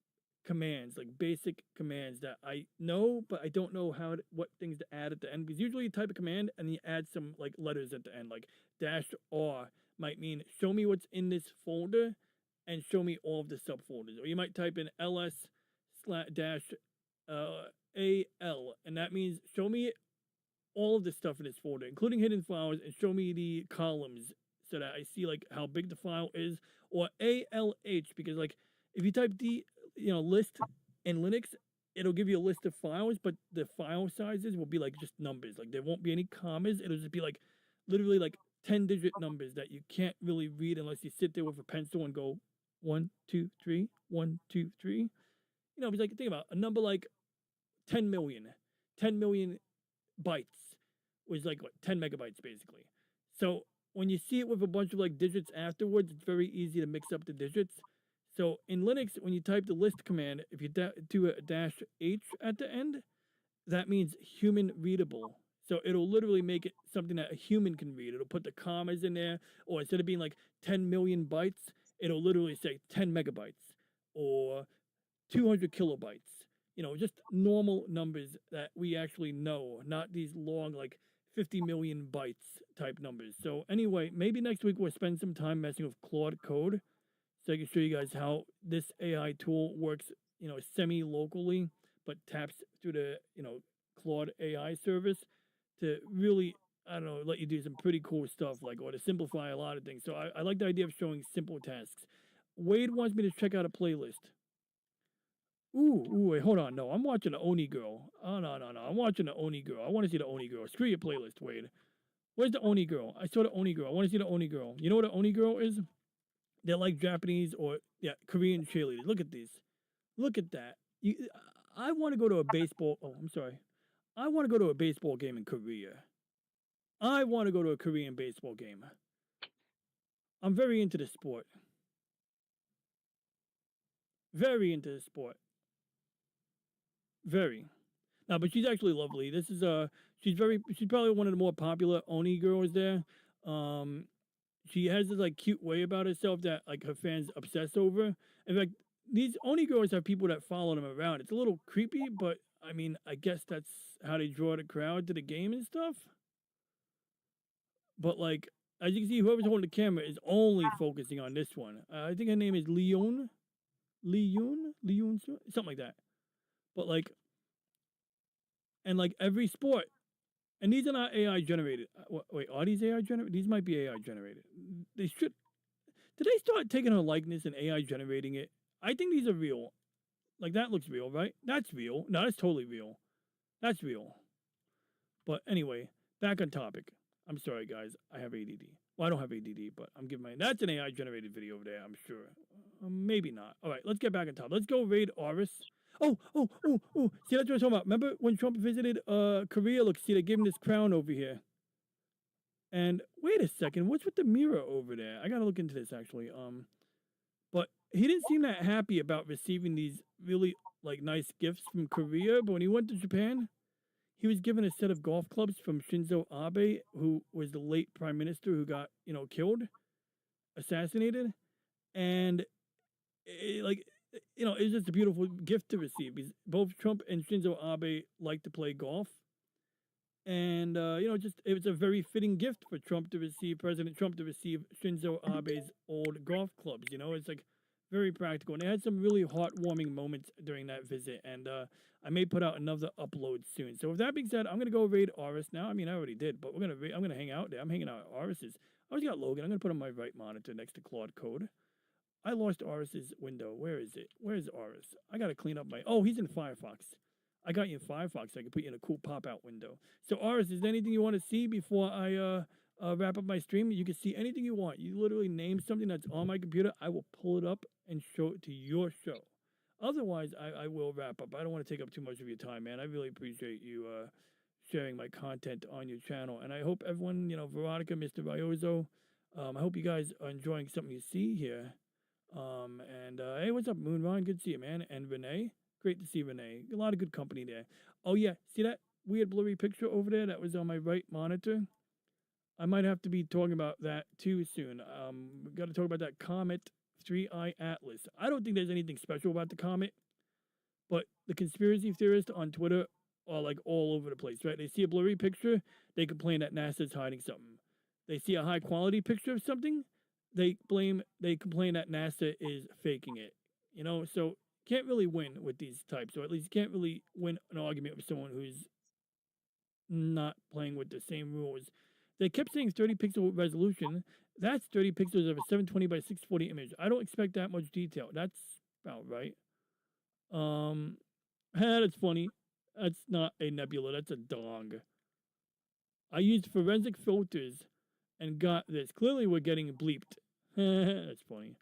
S2: commands, like basic commands that I know, but I don't know what things to add at the end. Because usually you type a command and you add some like letters at the end, like -R might mean show me what's in this folder and show me all of the subfolders. Or you might type in ls/-al, and that means show me all of the stuff in this folder, including hidden files, and show me the columns so that I see like how big the file is. Or ALH, because like if you type list in Linux, it'll give you a list of files, but the file sizes will be like just numbers. Like there won't be any commas. It'll just be like literally like 10-digit numbers that you can't really read unless you sit there with a pencil and go 1, 2, 3, 1, 2, 3. Because like think about a number like 10 million. 10 million bytes was like what, 10 megabytes basically. So when you see it with a bunch of like digits afterwards, it's very easy to mix up the digits. So in Linux, when you type the list command, if you do a -H at the end, that means human readable. So it'll literally make it something that a human can read. It'll put the commas in there, or instead of being like 10 million bytes, it'll literally say 10 megabytes or 200 kilobytes. Just normal numbers that we actually know, not these long like 50 million bytes type numbers. So anyway, maybe next week we'll spend some time messing with Claude Code, so I can show you guys how this AI tool works, semi-locally, but taps through the, Claude AI service to really, I don't know, let you do some pretty cool stuff, like, or to simplify a lot of things. So I like the idea of showing simple tasks. Wade wants me to check out a playlist. Ooh, wait, hold on. No, I'm watching the Oni Girl. Oh, no. I'm watching the Oni Girl. I want to see the Oni Girl. Screw your playlist, Wade. Where's the Oni Girl? I saw the Oni Girl. I want to see the Oni Girl. You know what the Oni Girl is? They're like Japanese or, Korean cheerleaders. Look at these. Look at that. I want to go to a baseball. Oh, I'm sorry. I want to go to a baseball game in Korea. I want to go to a Korean baseball game. I'm very into the sport. Very into the sport. Very. No, but she's actually lovely. This is she's probably one of the more popular Oni girls there. She has this like cute way about herself that like her fans obsess over. In fact, these Oni girls have people that follow them around. It's a little creepy, but I mean, I guess that's how they draw the crowd to the game and stuff. But like, as you can see, whoever's holding the camera is only focusing on this one. I think her name is Leon, something like that. But like, and like every sport, and these are not AI generated. Wait, are these AI generated? These might be AI generated. They should. Did they start taking her likeness and AI generating it? I think these are real. Like that looks real, right? That's real. No, that's totally real. That's real. But anyway, back on topic. I'm sorry, guys. I have ADD. Well, I don't have ADD, but I'm giving that's an AI generated video over there, I'm sure. Maybe not. All right, let's get back on top. Let's go raid Arus. Oh. See, that's what I'm talking about. Remember when Trump visited Korea? Look, see, they gave him this crown over here. And wait a second, what's with the mirror over there? I gotta look into this actually. But he didn't seem that happy about receiving these really like nice gifts from Korea. But when he went to Japan, he was given a set of golf clubs from Shinzo Abe, who was the late prime minister who got, killed, assassinated. And it's just a beautiful gift to receive, because both Trump and Shinzo Abe like to play golf. And just it was a very fitting gift for President Trump to receive Shinzo Abe's old golf clubs. It's like very practical, and they had some really heartwarming moments during that visit. And I may put out another upload soon. So with that being said, I'm gonna go raid Arus now. I mean, I already did, but I'm gonna hang out there. I'm hanging out at Arus's. I always got Logan. I'm gonna put on my right monitor next to Claude Code. I lost Arus's window. Where is it? Where's Arus? I gotta clean up my. Oh, he's in Firefox. I got you in Firefox. So I can put you in a cool pop-out window. So, Arus, is there anything you want to see before I wrap up my stream? You can see anything you want. You literally name something that's on my computer. I will pull it up and show it to your show. Otherwise, I will wrap up. I don't want to take up too much of your time, man. I really appreciate you sharing my content on your channel. And I hope everyone, Veronica, Mr. Riozo, I hope you guys are enjoying something you see here. Hey, what's up, Moonvine? Good to see you, man. And Renee. Great to see Renee. A lot of good company there. Oh, yeah. See that weird blurry picture over there that was on my right monitor? I might have to be talking about that too soon. We got to talk about that Comet 3i Atlas. I don't think there's anything special about the Comet, but the conspiracy theorists on Twitter are like all over the place, right? They see a blurry picture, they complain that NASA's hiding something. They see a high quality picture of something, they complain that NASA is faking it. So can't really win with these types, or at least can't really win an argument with someone who's not playing with the same rules. They kept saying 30 pixel resolution. That's 30 pixels of a 720 by 640 image. I don't expect that much detail. That's about right. That's funny. That's not a nebula. That's a dong. I used forensic filters and got this. Clearly, we're getting bleeped. That's funny.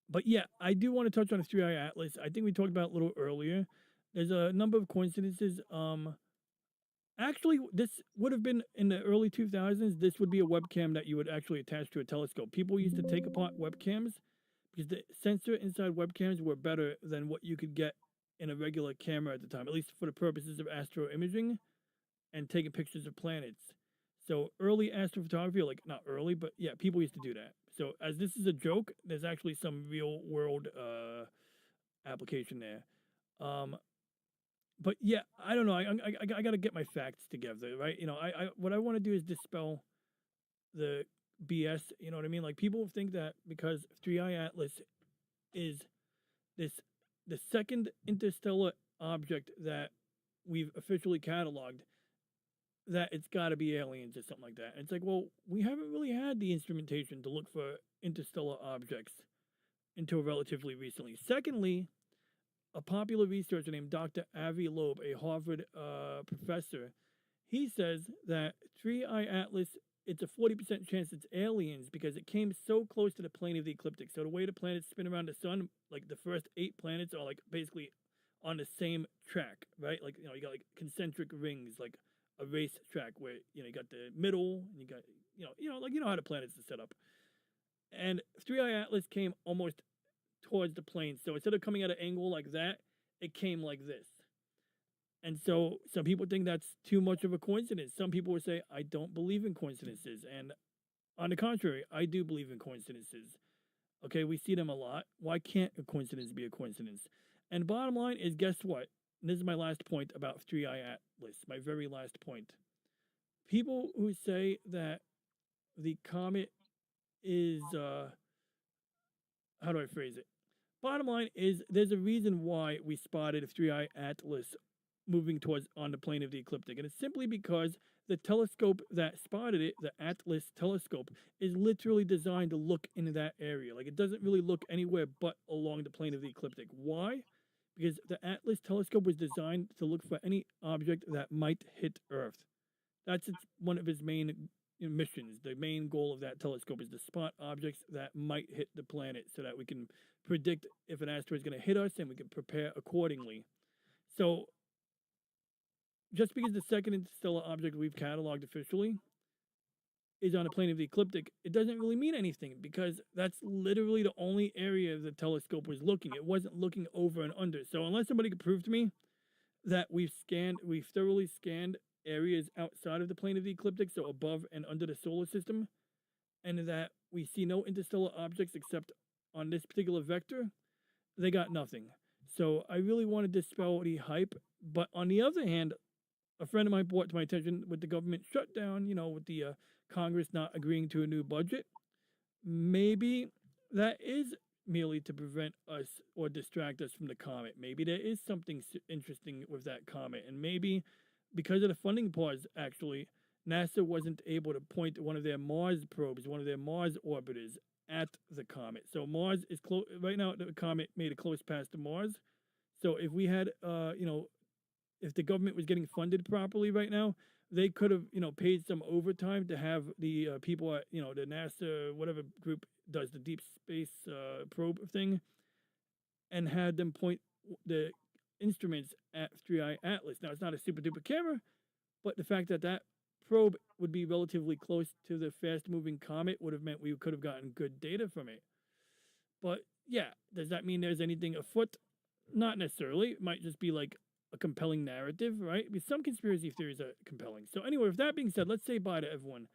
S2: But yeah, I do want to touch on the 3i Atlas. I think we talked about it a little earlier. There's a number of coincidences. Actually, this would have been in the early 2000s. This would be a webcam that you would actually attach to a telescope. People used to take apart webcams because the sensor inside webcams were better than what you could get in a regular camera at the time, at least for the purposes of astro imaging and taking pictures of planets. So early astrophotography, like not early, but yeah, people used to do that. So as this is a joke, there's actually some real world application there. But yeah, I don't know. I got to get my facts together, right? What I want to do is dispel the BS. You know what I mean? Like people think that because 3i Atlas is the second interstellar object that we've officially cataloged, that it's got to be aliens or something like that. And it's like, well, we haven't really had the instrumentation to look for interstellar objects until relatively recently. Secondly, a popular researcher named Dr. Avi Loeb, a Harvard professor, he says that 3i Atlas, it's a 40% chance it's aliens because it came so close to the plane of the ecliptic. So the way the planets spin around the sun, like the first 8 planets are like basically on the same track, right? Like, you got like concentric rings, like a race track where, you got the middle and you got, how the planets are set up. And 3i Atlas came almost towards the plane. So instead of coming at an angle like that, it came like this. And so some people think that's too much of a coincidence. Some people would say, I don't believe in coincidences. And on the contrary, I do believe in coincidences. Okay, we see them a lot. Why can't a coincidence be a coincidence? And bottom line is, guess what? And this is my last point about 3i Atlas, my very last point. People who say that the comet is, how do I phrase it? Bottom line is, there's a reason why we spotted a 3i Atlas moving towards on the plane of the ecliptic. And it's simply because the telescope that spotted it, the Atlas telescope, is literally designed to look into that area. Like, it doesn't really look anywhere but along the plane of the ecliptic. Why? Because the Atlas telescope was designed to look for any object that might hit Earth. That's one of its main missions. The main goal of that telescope is to spot objects that might hit the planet so that we can predict if an asteroid is going to hit us and we can prepare accordingly. So just because the second interstellar object we've cataloged officially is on the plane of the ecliptic, it doesn't really mean anything because that's literally the only area the telescope was looking. It wasn't looking over and under. So unless somebody could prove to me that we've thoroughly scanned areas outside of the plane of the ecliptic, so above and under the solar system, and that we see no interstellar objects except on this particular vector, they got nothing. So I really want to dispel the hype. But on the other hand, a friend of mine brought to my attention with the government shutdown, with the Congress not agreeing to a new budget. Maybe that is merely to prevent us or distract us from the comet. Maybe there is something interesting with that comet. And maybe because of the funding pause, actually, NASA wasn't able to point one of their Mars probes, one of their Mars orbiters at the comet. So Mars is close. Right now, the comet made a close pass to Mars. So if we had, if the government was getting funded properly right now, they could have, paid some overtime to have the people at, the NASA, whatever group does the deep space probe thing, and had them point the instruments at 3i Atlas. Now, it's not a super duper camera, but the fact that that probe would be relatively close to the fast moving comet would have meant we could have gotten good data from it. But yeah, does that mean there's anything afoot? Not necessarily. It might just be like a compelling narrative, right? Because some conspiracy theories are compelling. So anyway, with that being said, let's say bye to everyone.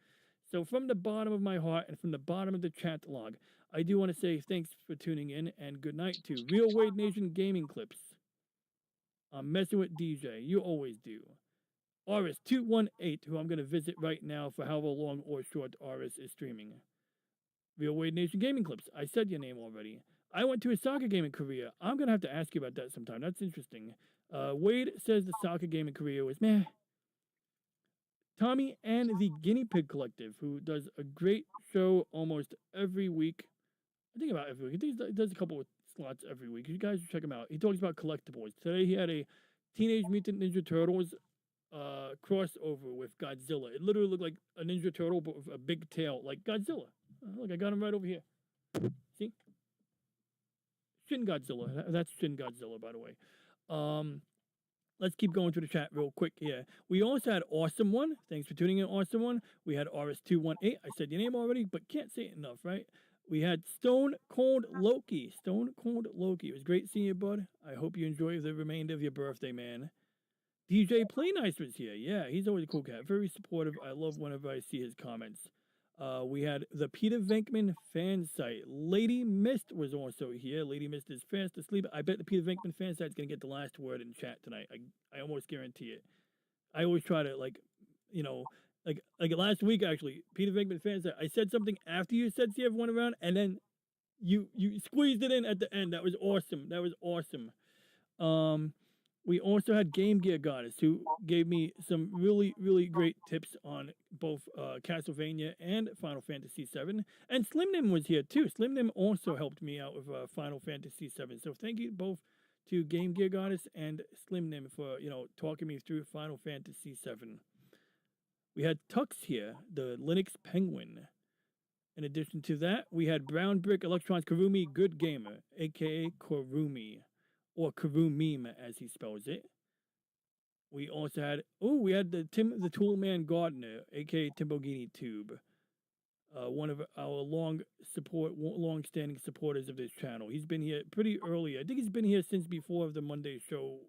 S2: So from the bottom of my heart and from the bottom of the chat log, I do want to say thanks for tuning in and good night to Real Wade Nation Gaming Clips. I'm messing with DJ. You always do. Arus218, who I'm going to visit right now for however long or short Arus is streaming. Real Wade Nation Gaming Clips. I said your name already. I went to a soccer game in Korea. I'm going to have to ask you about that sometime. That's interesting. Wade says the soccer game in Korea was meh. Tommy and the Guinea Pig Collective, who does a great show almost every week. I think about every week. I think he does a couple of slots every week. You guys should check him out. He talks about collectibles. Today he had a Teenage Mutant Ninja Turtles crossover with Godzilla. It literally looked like a Ninja Turtle, but with a big tail, like Godzilla. Look, I got him right over here. See? Shin Godzilla. That's Shin Godzilla, by the way. Let's keep going through the chat real quick here. We also had Awesome One. Thanks for tuning in, Awesome One. We had RS218. I said your name already, but can't say it enough, right? We had Stone Cold Loki. Stone Cold Loki. It was great seeing you, bud. I hope you enjoy the remainder of your birthday, man. DJ Play Nice was here. Yeah, he's always a cool cat. Very supportive. I love whenever I see his comments. We had the Peter Venkman fan site. Lady Mist was also here. Lady Mist is fast asleep. I bet the Peter Venkman fan site's going to get the last word in chat tonight. I almost guarantee it. I always try to, like last week, actually, Peter Venkman fan site, I said something after you said see everyone around, and then you squeezed it in at the end. That was awesome. That was awesome. We also had Game Gear Goddess, who gave me some really, really great tips on both Castlevania and Final Fantasy VII. And Slim Nim was here, too. Slim Nim also helped me out with Final Fantasy VII. So thank you both to Game Gear Goddess and Slim Nim for, talking me through Final Fantasy VII. We had Tux here, the Linux Penguin. In addition to that, we had Brown Brick Electrons Kurumi Good Gamer, a.k.a. Kurumi. Or Karumim, as he spells it. We also had, we had the Toolman Gardner, a.k.a. Timbogini Tube. One of our long-standing supporters of this channel. He's been here pretty early. I think he's been here since before the Monday show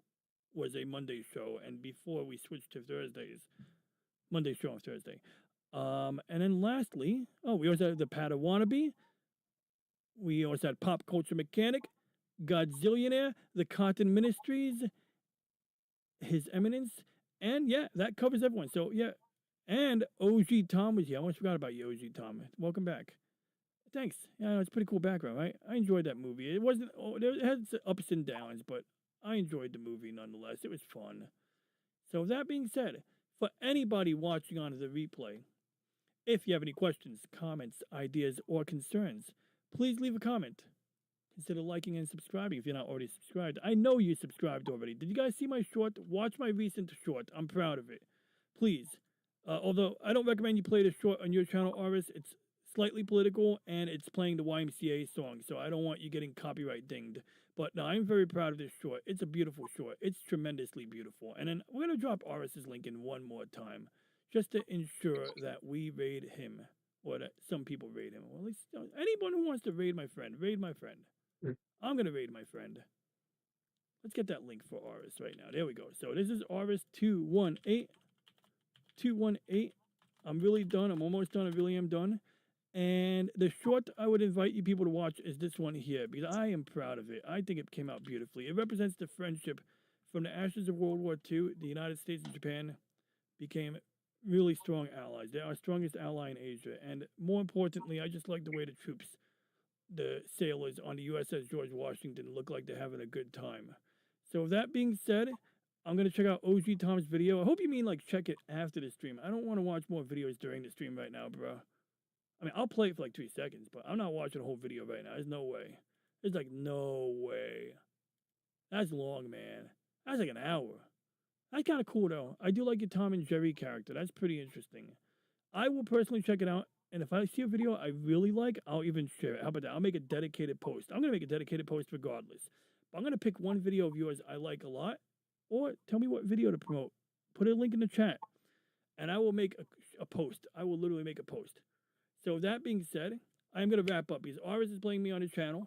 S2: was a Monday show, and before we switched to Thursdays. Monday show on Thursday. And then lastly, we also had the Padawannabe. We also had Pop Culture Mechanic. Godzillionaire, the Cotton Ministries, His Eminence, and yeah, that covers everyone. So yeah, and OG Tom was here. I almost forgot about you, OG Tom. Welcome back. Thanks. Yeah, it's a pretty cool background, right? I enjoyed that movie. It wasn't, it had ups and downs, but I enjoyed the movie nonetheless. It was fun. So with that being said, for anybody watching on the replay, if you have any questions, comments, ideas, or concerns, please leave a comment. Consider liking and subscribing if you're not already subscribed. I know you subscribed already. Did you guys see my short? Watch my recent short. I'm proud of it. Please. Although I don't recommend you play the short on your channel, Arus. It's slightly political and it's playing the YMCA song, so I don't want you getting copyright dinged. But no, I'm very proud of this short. It's a beautiful short. It's tremendously beautiful. And then we're going to drop Arus's link in one more time just to ensure that we raid him, or that some people raid him. Well, at least anyone who wants to raid my friend, raid my friend. I'm going to raid my friend. Let's get that link for Arus right now. There we go. So this is Arus218. 218. I'm really done. I'm almost done. I really am done. And the short I would invite you people to watch is this one here, because I am proud of it. I think it came out beautifully. It represents the friendship from the ashes of World War II, the United States and Japan became really strong allies. They're our strongest ally in Asia. And more importantly, I just like the way the troops, the sailors on the USS George Washington, look like they're having a good time. So with that being said, I'm going to check out OG Tom's video. I hope you mean like check it after the stream. I don't want to watch more videos during the stream right now, bro. I mean, I'll play it for like 3 seconds, but I'm not watching the whole video right now. There's no way. There's like no way. That's long, man. That's like an hour. That's kind of cool, though. I do like your Tom and Jerry character. That's pretty interesting. I will personally check it out, and if I see a video I really like, I'll even share it. How about that? I'll make a dedicated post. I'm going to make a dedicated post regardless. But I'm going to pick one video of yours I like a lot, or tell me what video to promote. Put a link in the chat, and I will make a post. I will literally make a post. So that being said, I'm going to wrap up because Arus is playing me on his channel,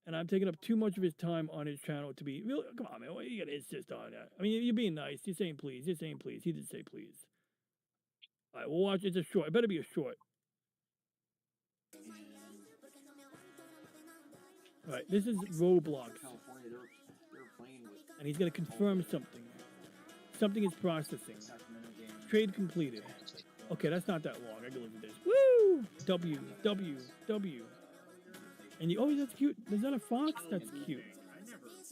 S2: and I'm taking up too much of his time on his channel to be really. Come on, man. What are you going to insist on that? I mean, you're being nice. You're saying please. You're saying please. He did say please. All right, we'll watch. It's a short. It better be a short. All right, this is Roblox.
S3: California, they're playing with.
S2: And he's going to confirm something. Something is processing. Trade completed. Okay, that's not that long. I can look at this. Woo! W, W, W. And you, oh, that's cute. Is that a fox? That's cute.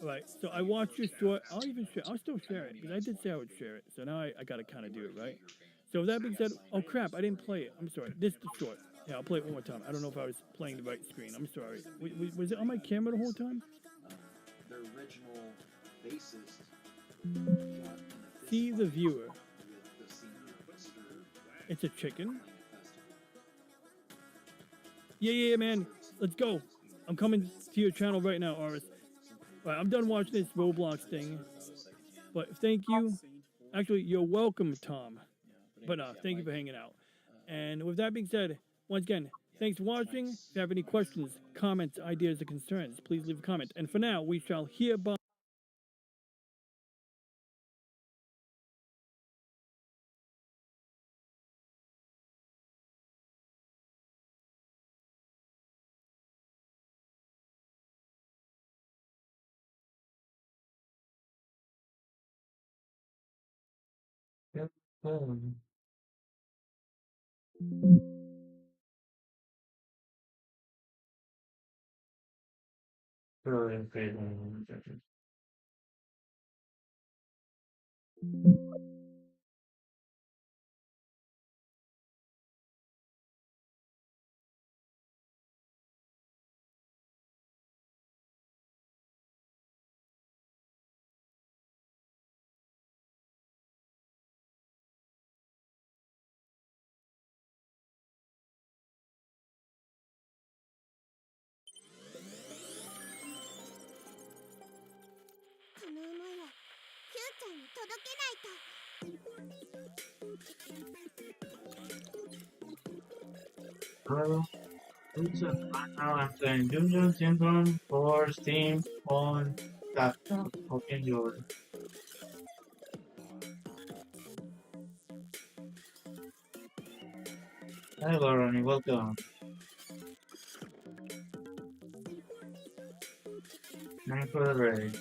S2: All right, so I watched your short. I'll even share. I'll still share it because I did say I would share it. So now I got to kind of do it, right? So with that being said, oh crap, I didn't play it. I'm sorry. This is the short. Yeah, I'll play it one more time. I don't know if I was playing the right screen. I'm sorry. Was it on my camera the whole time?
S3: The original bassist.
S2: See the viewer. It's a chicken. Yeah, man. Let's go. I'm coming to your channel right now, Arus. All right, I'm done watching this Roblox thing. But thank you. Actually, you're welcome, Tom. But thank you for hanging out. And with that being said, once again, thanks for watching. If you have any questions, comments, ideas, or concerns, please leave a comment. And for now, we shall hereby...
S1: Hello. Right now I'm playing Yunyun for Steam on laptop. Hope you enjoy. Hello, Ronnie. Welcome. Thanks for the raid.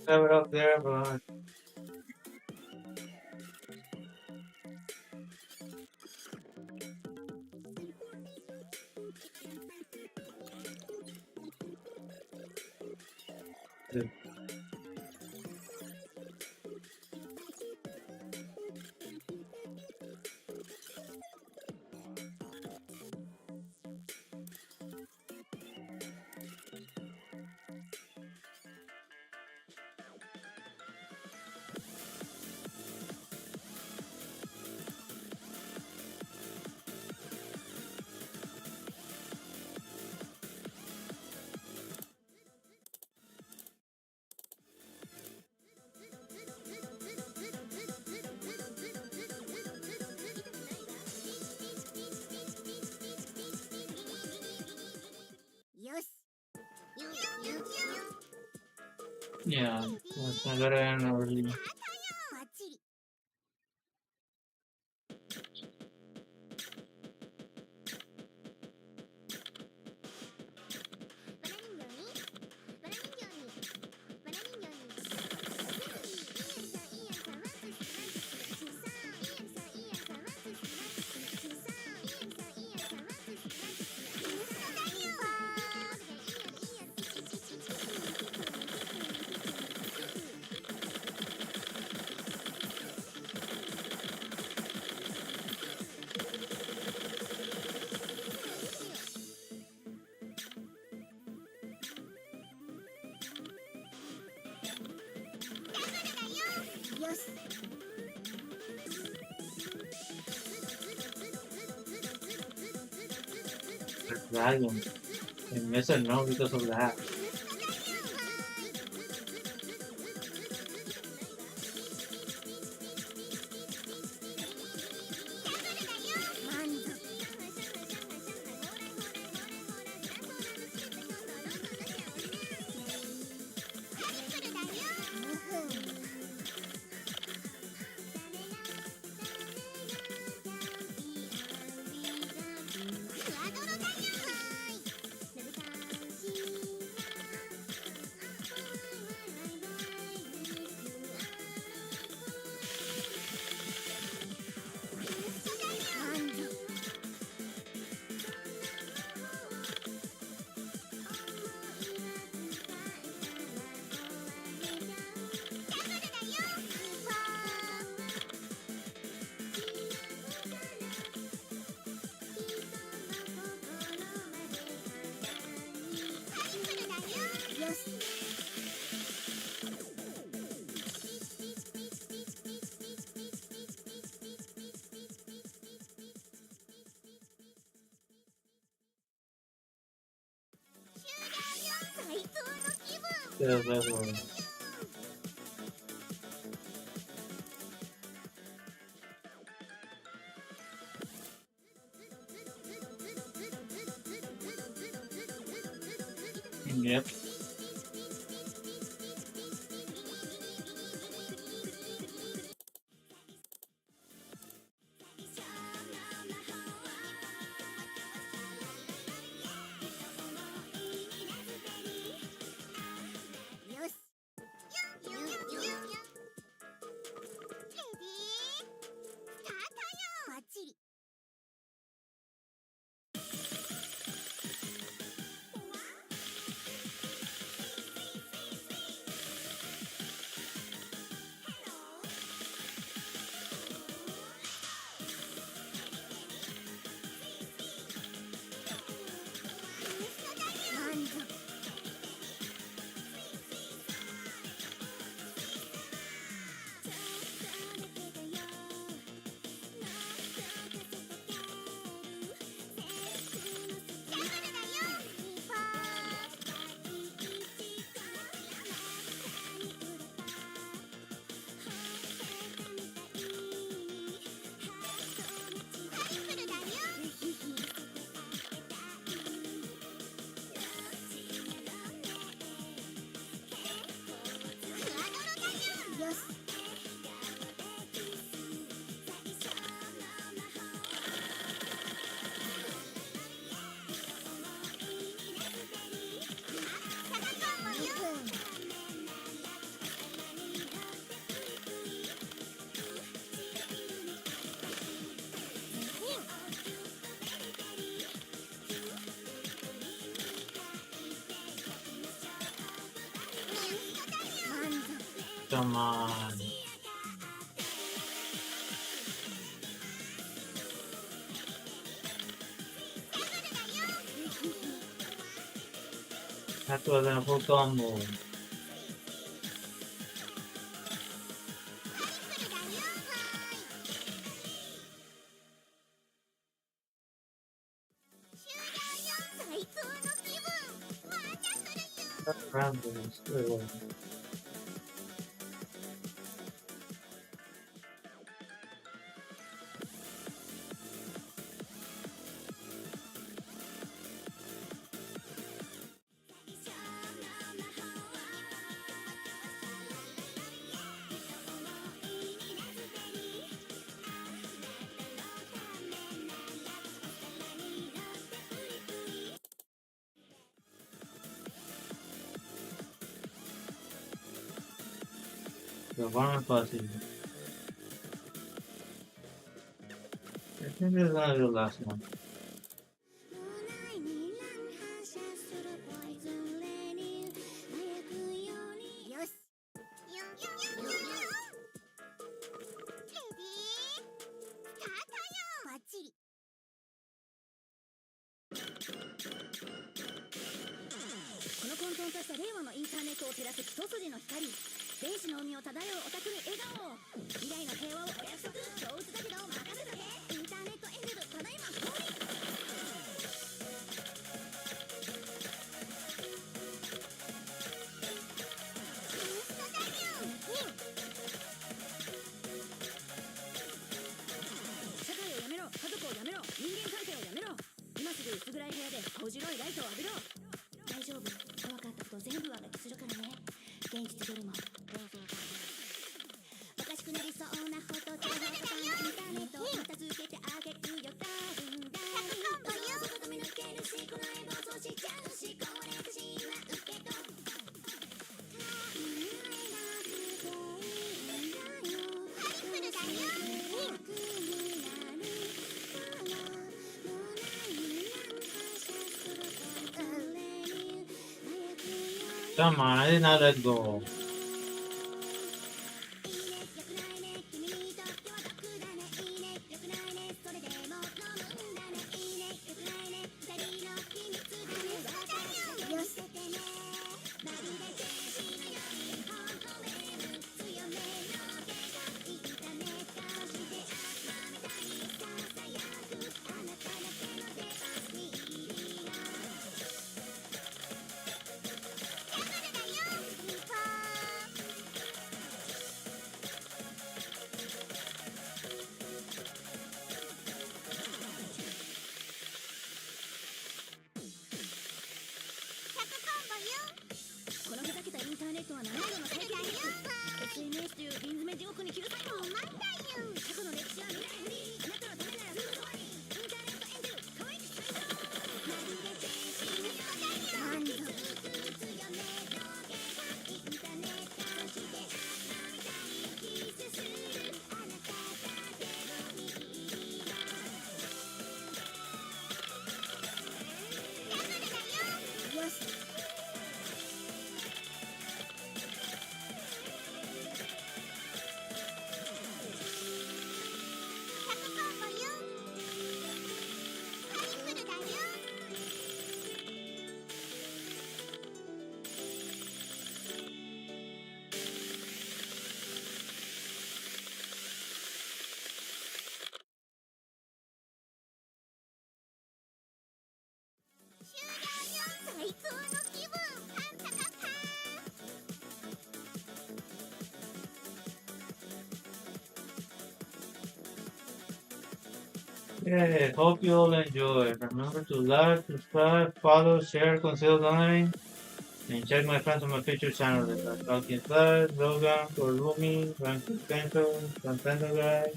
S1: Have it up there, but yeah, that's not gonna end early. lagging. I miss it now because of that. Yeah, that's one. Yep. Come on. That was a full combo. That round was really the one possible. I think this is gonna be the last one.
S5: 青白いライトを浴びろ。大丈夫、怖かったこと全部上書きするからね。現実よりもおかしくなりそうなほど情報とかインターネットを片付けてあげるよ。ダウンダウンどうぞ外見抜けるし、この絵暴走しちゃうし、壊れてしまうけどカリフルだよ。
S1: Come on, now let's go. SNS という瓶詰め地獄に切る最後。過去の歴史は未来フリー。あなたのためならすぐそばに。インターネットエンジェル可愛く最高。まるで天使のようだよ。強めの手がインターネットしてあなたみたいにキスする。あなただけのミリがよし。最高の気分。パンタカパYeah, hope you all enjoy. Remember to like, subscribe, follow, share, consider donating, and check my friends on my future channels like Talking Flash, Logan, Korumi, Rankin Kento, Contento Guy,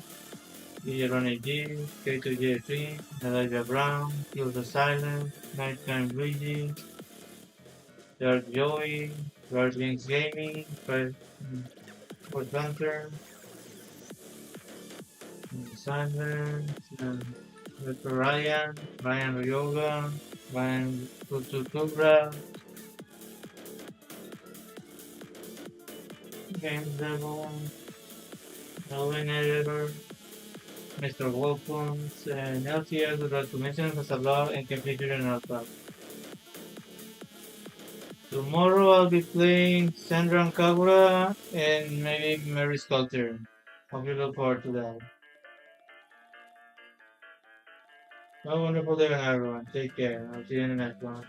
S1: DJ Ronnie G, K2J3, Elijah Brown, Kill the Silence, Nighttime Luigi, Dark Joey, Dark Links Gaming, Fred Hunter, Simon, Ryan, Ryan Ryoga, Ryan Kutsutubra, Games Devil, Melvin Editor, Mr. Wolfons, and LTS would like to mention Casablanca and can feature in our club. Tomorrow I'll be playing Sandra and Kagura and maybe Mary Sculptor. Hope you look forward to that. Have a wonderful day, everyone. Take care. I'll see you in the next one.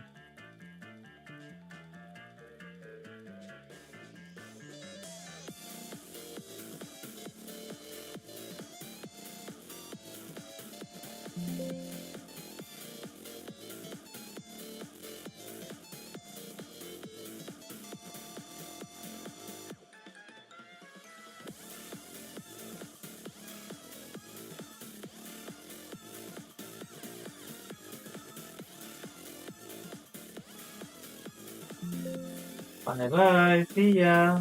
S1: Bye bye. See ya.